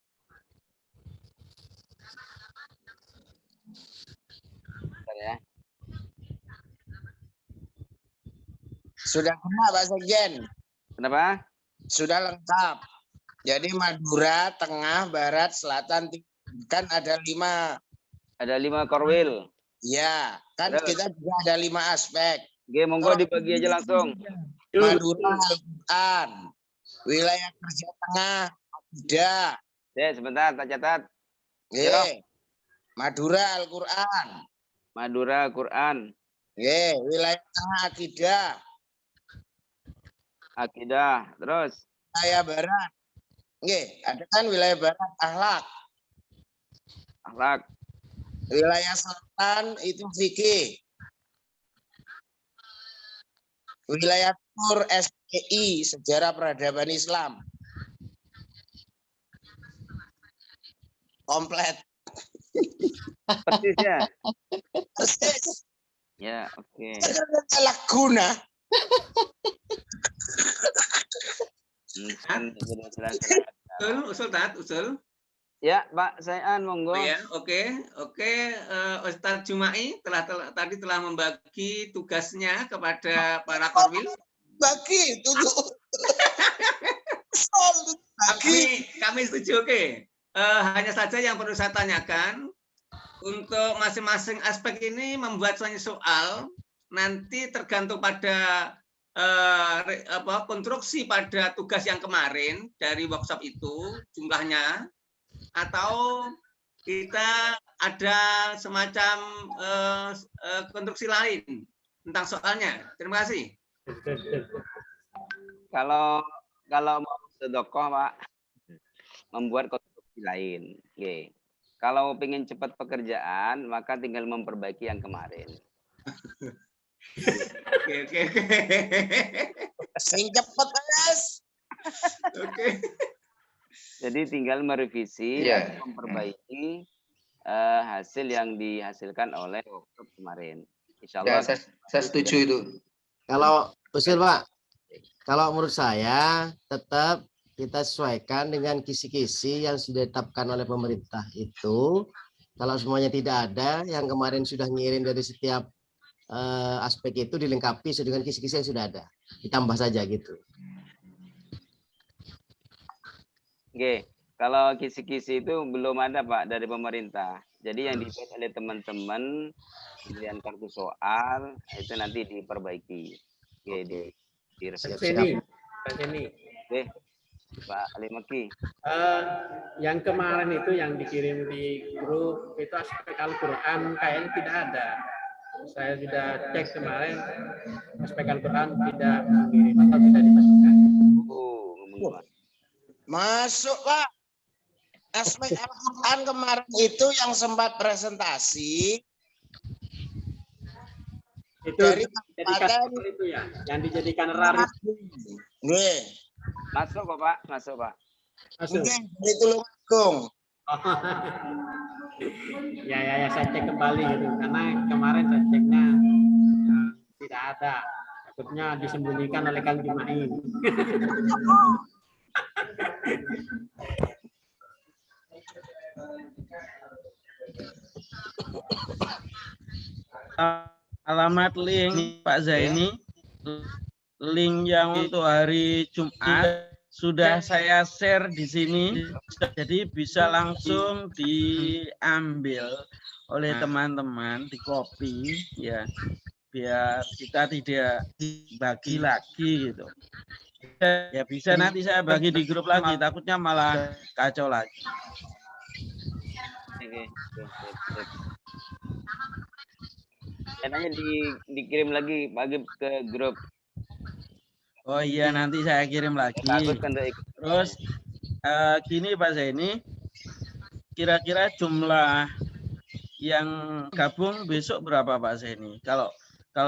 Bentar ya. Sudah kena Pak Sekjen. Kenapa? Sudah lengkap. Jadi Madura, Tengah, Barat, Selatan kan ada 5. Ada 5 korwil. Ya, kan kita juga ada 5 aspek. Oke, monggo dibagi aja langsung. Madura Al-Quran, wilayah kerja Tengah, Akidah. Ya, sebentar, tak catat. Madura Al-Quran. Madura Quran. Wilayah Tengah Akidah. Akidah, terus wilayah Barat. Ada kan wilayah Barat akhlak. Wilayah Selatan itu fikih. Wilayah Timur SPI, sejarah peradaban Islam. Komplit. Persis ya. Persis. Ya, oke. Salah guna. Usul. Ya, Pak Sayan, monggo. Oh ya, oke. Ustadz Jumai tadi telah membagi tugasnya kepada para korwil. Bagi tujuh. Kami setuju, oke. Hanya saja yang perlu saya tanyakan, untuk masing-masing aspek ini membuat soal nanti tergantung pada konstruksi pada tugas yang kemarin dari workshop itu jumlahnya, atau kita ada semacam konstruksi lain tentang soalnya. Terima kasih. Kalau mau sedokoh, Pak, membuat konstruksi lain. Oke. Kalau pengen cepat pekerjaan, maka tinggal memperbaiki yang kemarin. Oke. Sing cepet, Mas. Oke. Jadi tinggal merevisi, Iya. memperbaiki hasil yang dihasilkan oleh workshop kemarin. Insya Ya, Allah. saya setuju itu. Kalau usul Pak, kalau menurut saya tetap kita sesuaikan dengan kisi-kisi yang sudah ditetapkan oleh pemerintah itu. Kalau semuanya tidak ada, yang kemarin sudah ngirim dari setiap aspek itu dilengkapi dengan kisi-kisi yang sudah ada. Ditambah saja gitu. Oke, kalau kisi-kisi itu belum ada, Pak, dari pemerintah. Jadi yang dibuat oleh teman-teman, kemudian kartu soal, itu nanti diperbaiki. Oke, Seni. Oke, Pak Ali Maki. Yang kemarin itu yang dikirim di grup itu aspek Al-Quran kayaknya tidak ada. Saya sudah cek kemarin, aspek Al-Quran tidak mengirim atau tidak dimasukkan. Masuk, Pak. Aspek Al-Quran kemarin itu yang sempat presentasi Itu dari dijadikan itu ya, yang dijadikan raris. Nggih. Masuk kok, Pak, masuk, Pak. Masuk. Nggih, dari Tulungagung. Ya, saya cek kembali gitu, karena kemarin saya ceknya tidak ada. Takutnya disembunyikan oleh Kang Jumai. Alamat link Pak Zaini, link yang untuk hari Jumat sudah saya share di sini, jadi bisa langsung diambil oleh teman-teman, di copy ya, biar kita tidak dibagi lagi gitu. Ya bisa nanti saya bagi di grup lagi, takutnya malah kacau lagi. Oke. Caranya dikirim lagi, bagi ke grup. Oh iya, nanti saya kirim lagi. Terus gini Pak Zaini, kira-kira jumlah yang gabung besok berapa Pak Zaini? Kalau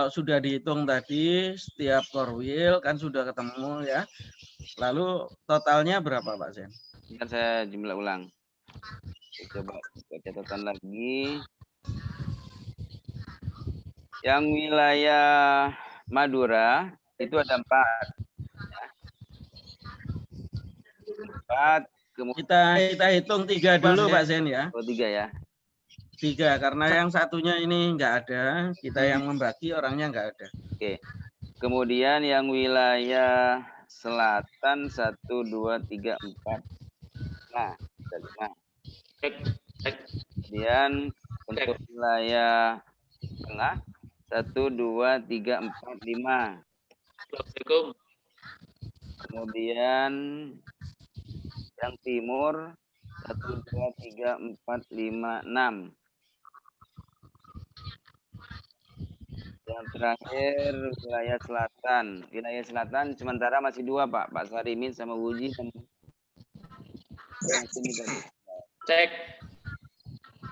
sudah dihitung tadi setiap korwil kan sudah ketemu ya. Lalu totalnya berapa Pak Zaini? Bentar saya jumlah ulang. Coba catatan lagi. Yang wilayah Madura itu ada 4. Kita hitung 3 dulu Pak Zen ya. Oh 3 ya. 3 karena yang satunya ini enggak ada, kita yang membagi orangnya enggak ada. Oke. Kemudian yang wilayah selatan 1 2 3 4. Nah, 5. Kemudian untuk wilayah tengah 1 2 3 4 5. Assalamualaikum. Kemudian yang timur 1 2 3 4 5 6. Yang terakhir wilayah selatan. Wilayah selatan sementara masih 2 Pak. Pak Sarimin sama Wuji sama yang sini tadi. Cek.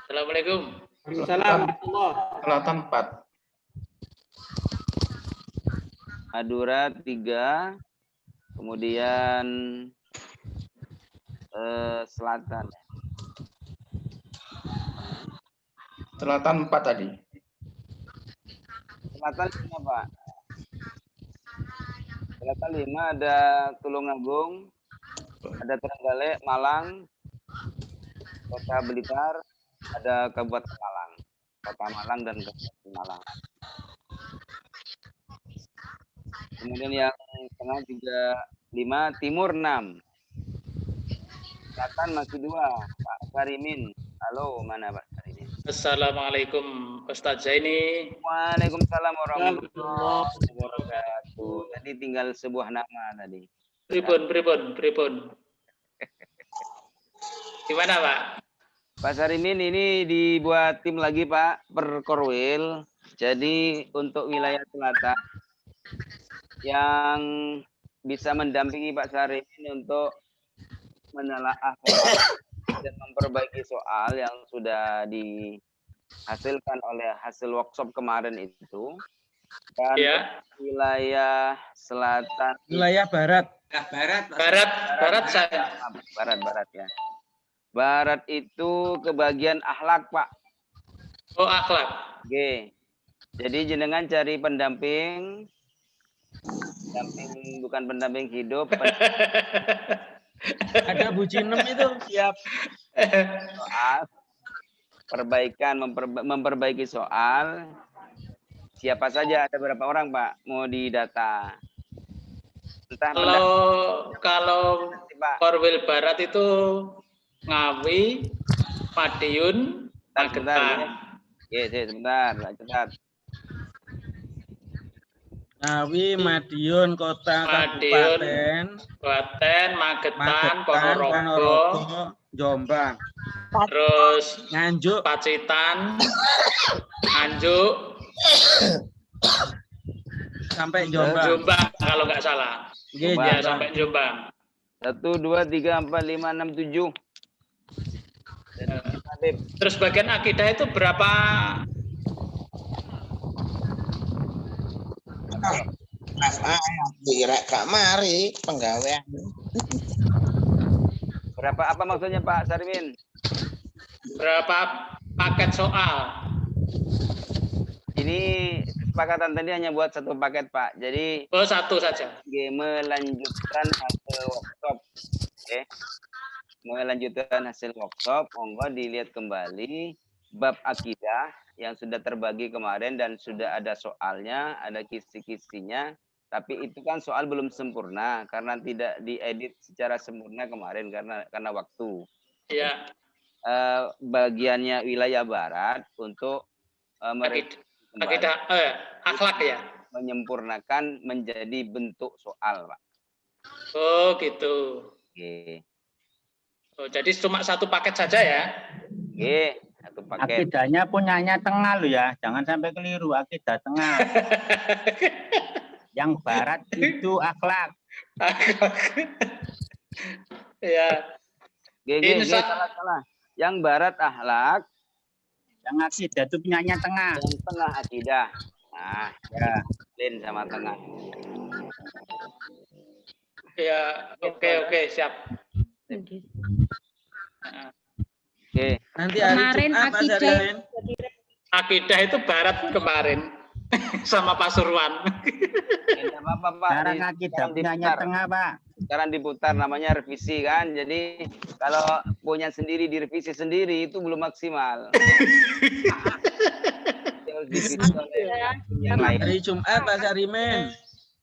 Assalamualaikum. Waalaikumsalam. Selatan 4. Madura 3, kemudian selatan. Selatan 4 tadi. Selatan 5 Pak. Selatan 5 ada Tulungagung, ada Trenggalek, Malang, Kota Blitar, ada Kabupaten Malang, Kota Malang dan Kabupaten Malang. Kemudian yang tengah juga 5, timur 6. Selatan masih 2, Pak Sarimin. Halo, mana Pak Sarimin? Assalamualaikum Ustadz Zaini. Waalaikumsalam warahmatullahi wabarakatuh. Tadi tinggal sebuah nama tadi. Pripun. Gimana Pak? Pak Sarimin, ini dibuat tim lagi Pak per Korwil. Jadi untuk wilayah selatan yang bisa mendampingi Pak Sarimin untuk menelaah soal dan memperbaiki soal yang sudah dihasilkan oleh hasil workshop kemarin itu. Dan wilayah selatan, wilayah barat. Barat saya. Barat ya. Barat itu kebagian akhlak Pak. Oh, akhlak. Oke. Jadi jenengan cari pendamping bukan pendamping hidup. Ada Bu Cinem itu siap. Soal perbaikan, memperbaiki soal. Siapa saja, ada berapa orang Pak mau didata? Kalau Korwil Barat itu Ngawi, Madiun, Magetan. Sebentar, cepat. Ngawi, Madiun, Kota, Kabupaten, Magetan, Ponorogo, Jombang. Terus Nganjuk, Pacitan, Nganjuk, sampai Jombang. Jombang kalau nggak salah. Iya, sampai Jombang. 1, 2, 3, 4, 5, 6, 7. Terus bagian akidah itu berapa? Kak mari penggawean. Berapa apa maksudnya Pak Sarimin? Berapa paket soal? Ini kesepakatan tadi hanya buat 1 paket Pak. Jadi 1 saja. Melanjutkan hasil workshop. Oke. Melanjutkan hasil workshop, monggo dilihat kembali bab akidah yang sudah terbagi kemarin dan sudah ada soalnya, ada kisi-kisinya. Tapi itu kan soal belum sempurna karena tidak diedit secara sempurna kemarin karena waktu. Iya. Bagiannya wilayah barat untuk akidah, akhlak ya. Menyempurnakan menjadi bentuk soal, Pak. Oh gitu. Oke. Oh, jadi cuma 1 paket saja ya? Oke, 1 paket. Akidahnya punyanya tengah loh ya, jangan sampai keliru akidah tengah. Yang barat itu akhlak. Ya. Salah. Yang barat akhlak. Yang akidah itu punyanya tengah. Yang tengah akidah. Nah, ya, Lin sama tengah. Ya, oke, siap. Oke. Nanti hari Jumat akidah itu barat kemarin sama Pasuruan. Sekarang akidah punyanya tengah, Pak. Sekarang diputar namanya revisi kan. Jadi kalau punya sendiri direvisi sendiri itu belum maksimal. Hari Jumat Pak Sarimin.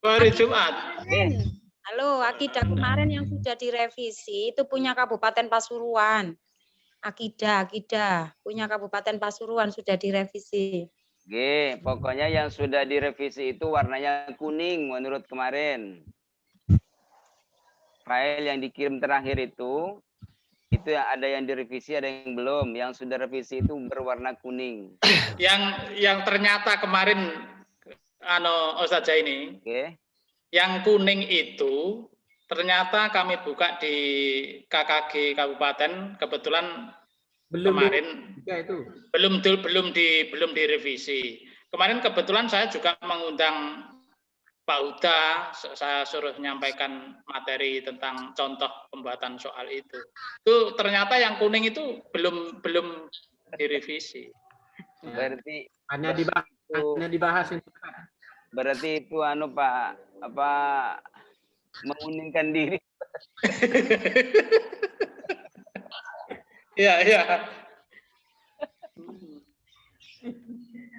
Hari Jumat. Halo, akidah kemarin yang sudah direvisi itu punya Kabupaten Pasuruan. Akidah punya Kabupaten Pasuruan sudah direvisi. Oke, pokoknya yang sudah direvisi itu warnanya kuning menurut kemarin. File yang dikirim terakhir itu yang ada yang direvisi, ada yang belum. Yang sudah revisi itu berwarna kuning. Yang ternyata kemarin Ustadz ini. Oke. Yang kuning itu ternyata kami buka di KKG Kabupaten, kebetulan kemarin belum direvisi. Kemarin kebetulan saya juga mengundang Pak Huda, saya suruh menyampaikan materi tentang contoh pembuatan soal itu. Itu ternyata yang kuning itu belum direvisi. Berarti hanya dibahas itu. Berarti itu Pak menguningkan diri. Iya, iya.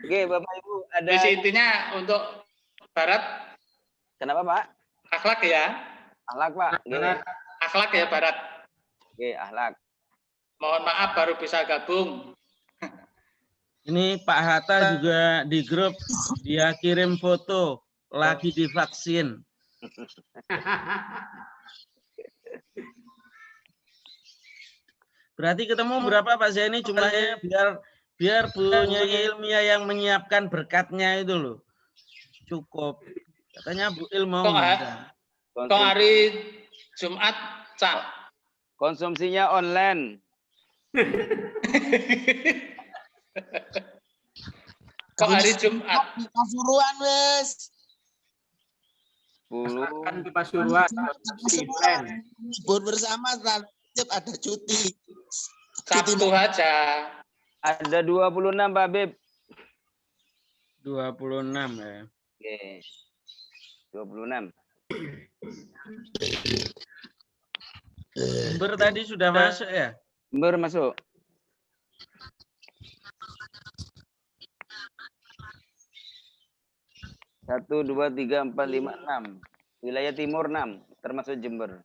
Oke, Bapak Ibu, ada Visi intinya untuk Barat. Kenapa, Pak? Akhlak ya. Akhlak, Pak. Oke. Akhlak ya Barat. Oke, akhlak. Mohon maaf baru bisa gabung. Ini Pak Hatta juga di grup, dia kirim foto lagi divaksin. Berarti ketemu berapa Pak Zaini jumlahnya, biar punya ilmiah yang menyiapkan berkatnya itu loh. Cukup. Katanya Bu Il mau ngundang. Kok hari Jumat, Cak? Konsumsinya online. Kok hari Jumat? Pasuruan wes. 10. Kan di Pasuruan. Libur bersama tetap ada cuti. Sabtu aja. Ada 26 Pak Beb. 26 ya. Oke. 26. Jember tadi sudah masuk ya? Jember masuk. Satu, 2, 3, 4, 5, 6. Wilayah timur 6, termasuk Jember.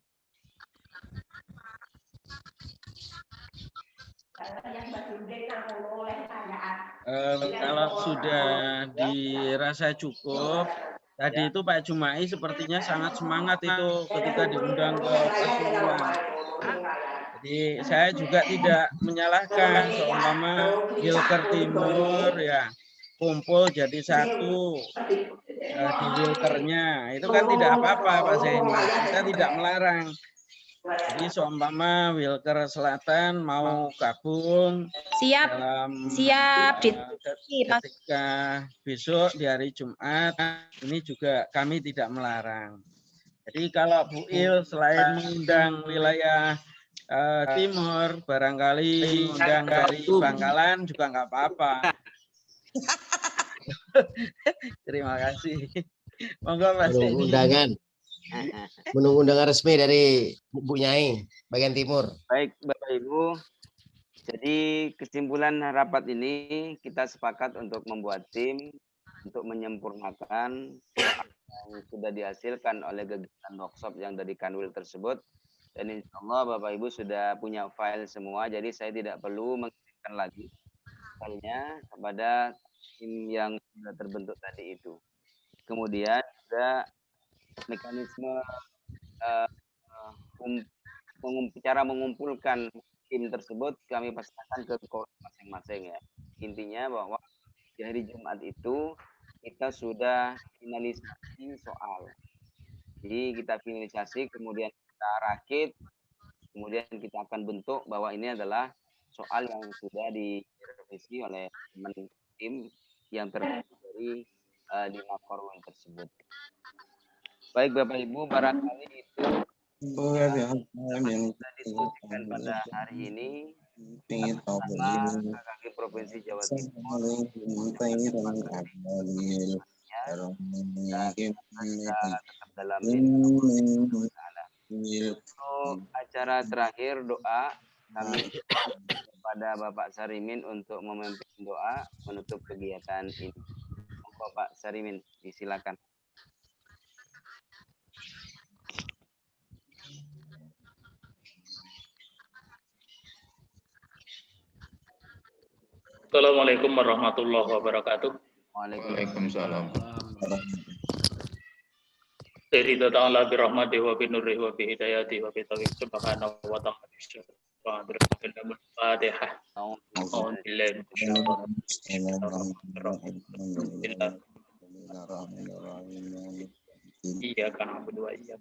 Kalau sudah dirasa cukup, tadi itu Pak Jumai sepertinya sangat semangat itu ketika diundang ke Pasuruan. Jadi saya juga tidak menyalahkan, seumpama Wilker Timur ya kumpul jadi satu di Wilkernya, itu kan tidak apa-apa Pak Zaini, kita tidak melarang. Jadi seumpama Wilker Selatan mau gabung siap ketika besok di hari Jumat, ini juga kami tidak melarang. Jadi kalau Bu Il selain mengundang wilayah timur, barangkali mengundang dari Bangkalan juga nggak apa-apa. Terima kasih. Monggo Mas. Menunggu undangan resmi dari Bu Nyai bagian timur. Baik Bapak Ibu, jadi kesimpulan rapat ini kita sepakat untuk membuat tim untuk menyempurnakan yang sudah dihasilkan oleh kegiatan workshop yang dari Kanwil tersebut, dan insya Allah Bapak Ibu sudah punya file semua, jadi saya tidak perlu mengirimkan lagi filenya kepada tim yang sudah terbentuk tadi itu. Kemudian juga mekanisme cara mengumpulkan tim tersebut kami pastikan ke masing-masing ya. Intinya bahwa di hari Jumat itu kita sudah finalisasi soal. Jadi kita finalisasi, kemudian kita rakit, kemudian kita akan bentuk bahwa ini adalah soal yang sudah direvisi oleh teman tim yang terbentuk dari Lima Korwil tersebut. Baik Bapak Ibu, barangkali itu sudah diskusikan pada hari ini bersama KKG Provinsi Jawa Timur. Tetap dalam untuk acara terakhir doa kami kepada Bapak Sarimin untuk memimpin doa menutup kegiatan ini. Bapak Sarimin, disilakan. Assalamualaikum warahmatullahi wabarakatuh. Waalaikumsalam. Ridha ta'ala birahmati wa binurri wa bihidayati wa bitawik subhanahu wa ta'ala. Al-Fatihah. Iya kan berdua iya.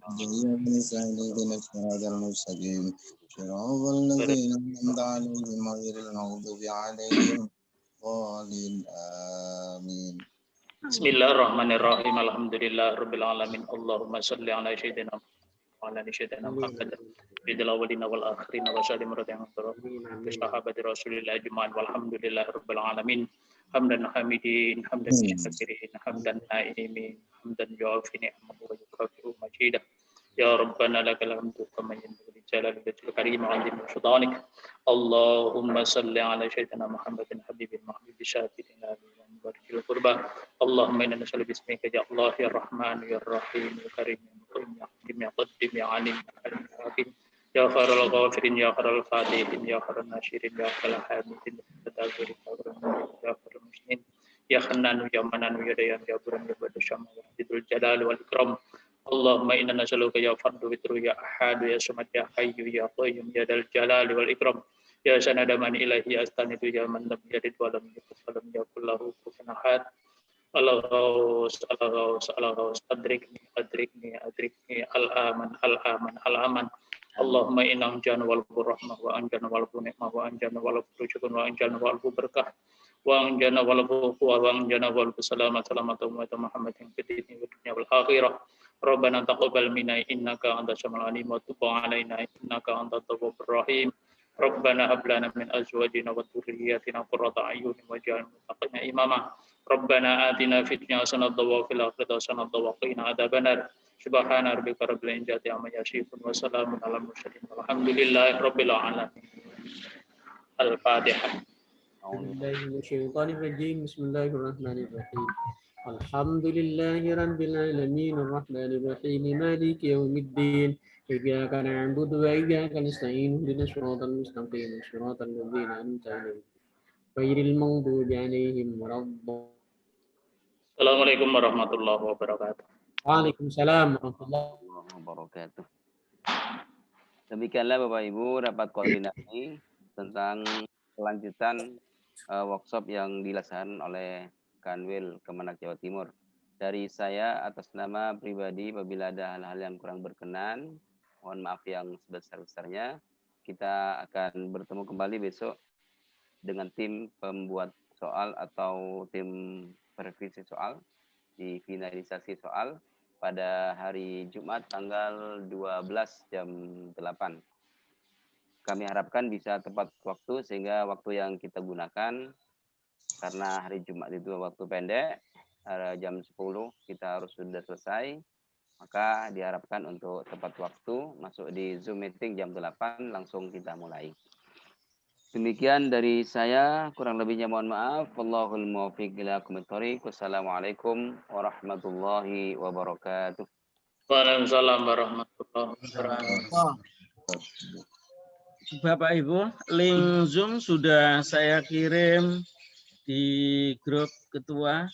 Bismillahirrahmanirrahim. Alhamdulillah rabbil alamin. Allahumma shalli ala sayyidina wa ala sayyidina Muhammad bidil awwalina wal akhirina wa sallim radhiyallahu anhu sahabati Rasulillah ajma'in walhamdulillah rabbil alamin. Hamdan hamidin, hamdan syakirin, hamdan naimin, hamdan yuafi ni'amahu wa yukafi'u majidah. Ya Rabbana lakal hamdu kama yanbaghi li jalali wajhil karim wa 'azimi sultanik. Allahumma salli ala sayyidina Muhammadin habibil mahbub syafi'in wa mubarakil qurba. Allahumma inna nas'aluka bismika ya Allah ya Rahman ya Rahim ya Karim ya Muqim ya Hakim ya Qadim ya Alim ya Halim ya Hakim. Ya khairul ghafirin ya khairul fatihin ya khairul nasyirin ya khairul hamidin ya khairul ya khairul muslimin ya Hannan ya Manan ya Dayan ya Buran ya Badasyam ya Hidul Jalal wal Ikram. Allahumma inna nas'aluka ya Fardu Witru ya Ahad ya Samad ya Hayyu ya Qayyum ya Dal Jalal wal Ikram. Ya sanada man ilahi astanitu ya man lam yalid wa lam yulad wa lam yakul lahu kufuwan ahad. Al-Ghaus adrikni al-aman. Allahumma inna anjana wal rahmah wa anjana wal ni'mah wa anjana wal rujukun wa anjana wal barakah wa anjana wal quwwah wa anjana wal salamatan wa Muhammadin fid dunya wal akhirah. Rabbana taqabbal minna innaka antas samiul alim wa tub 'alaina innaka antat tawwabur rahim. Rabbana hab lana min azwajina wa dhurriyyatina qurrata a'yunin waj'alna lil muttaqina imama. Rabbana atina fid dunya hasanatan wa fil akhirati hasanatan wa qina adzabannar. Subhana rabbika rabbil izzati amma yasifun wa salamun alal mursalin walhamdulillahi rabbil alamin. Al-Fatihah. Bismillahirrahmanirrahim. Alhamdulillahi rabbil alamin arrahmanir rahim maliki yaumiddin. Iyyaka na'budu wa iyyaka nasta'in ihdinas siratal mustaqim siratal ladzina an'amta 'alaihim ghairil maghdubi 'alaihim waladdallin. Assalamualaikum warahmatullahi wabarakatuh. Waalaikumsalam warahmatullahi wabarakatuh. Demikianlah Bapak Ibu rapat koordinasi tentang kelanjutan workshop yang dilaksanakan oleh Kanwil Kemenak Jawa Timur. Dari saya atas nama pribadi apabila ada hal-hal yang kurang berkenan, mohon maaf yang sebesar-besarnya. Kita akan bertemu kembali besok dengan tim pembuat soal atau tim revisi soal di finalisasi soal pada hari Jumat tanggal 12 jam 8. Kami harapkan bisa tepat waktu sehingga waktu yang kita gunakan, karena hari Jumat itu waktu pendek, jam 10 kita harus sudah selesai, maka diharapkan untuk tepat waktu masuk di Zoom meeting jam 8 langsung kita mulai. Demikian dari saya, kurang lebihnya mohon maaf. Wallahul muwaffiq ila aqwamit thoriq. Wassalamualaikum warahmatullahi wabarakatuh. Waalaikumsalam warahmatullahi wabarakatuh. Bapak Ibu, link Zoom sudah saya kirim di grup ketua.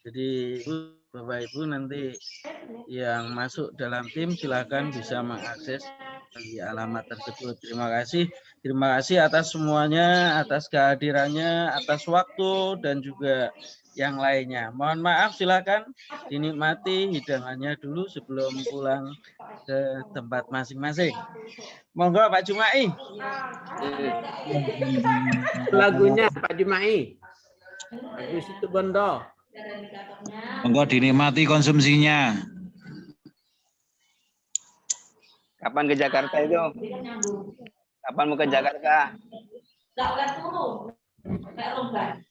Jadi Bapak Ibu nanti yang masuk dalam tim silakan bisa mengakses di alamat tersebut. Terima kasih atas semuanya, atas kehadirannya, atas waktu dan juga yang lainnya. Mohon maaf, silakan dinikmati hidangannya dulu sebelum pulang ke tempat masing-masing. Monggo Pak Jumai. Lagunya Pak Jumai. Agus itu Bondo. Monggo dinikmati konsumsinya. Kapan ke Jakarta itu? Kapan mau ke Jakarta? Enggak turun. Kayak rombak.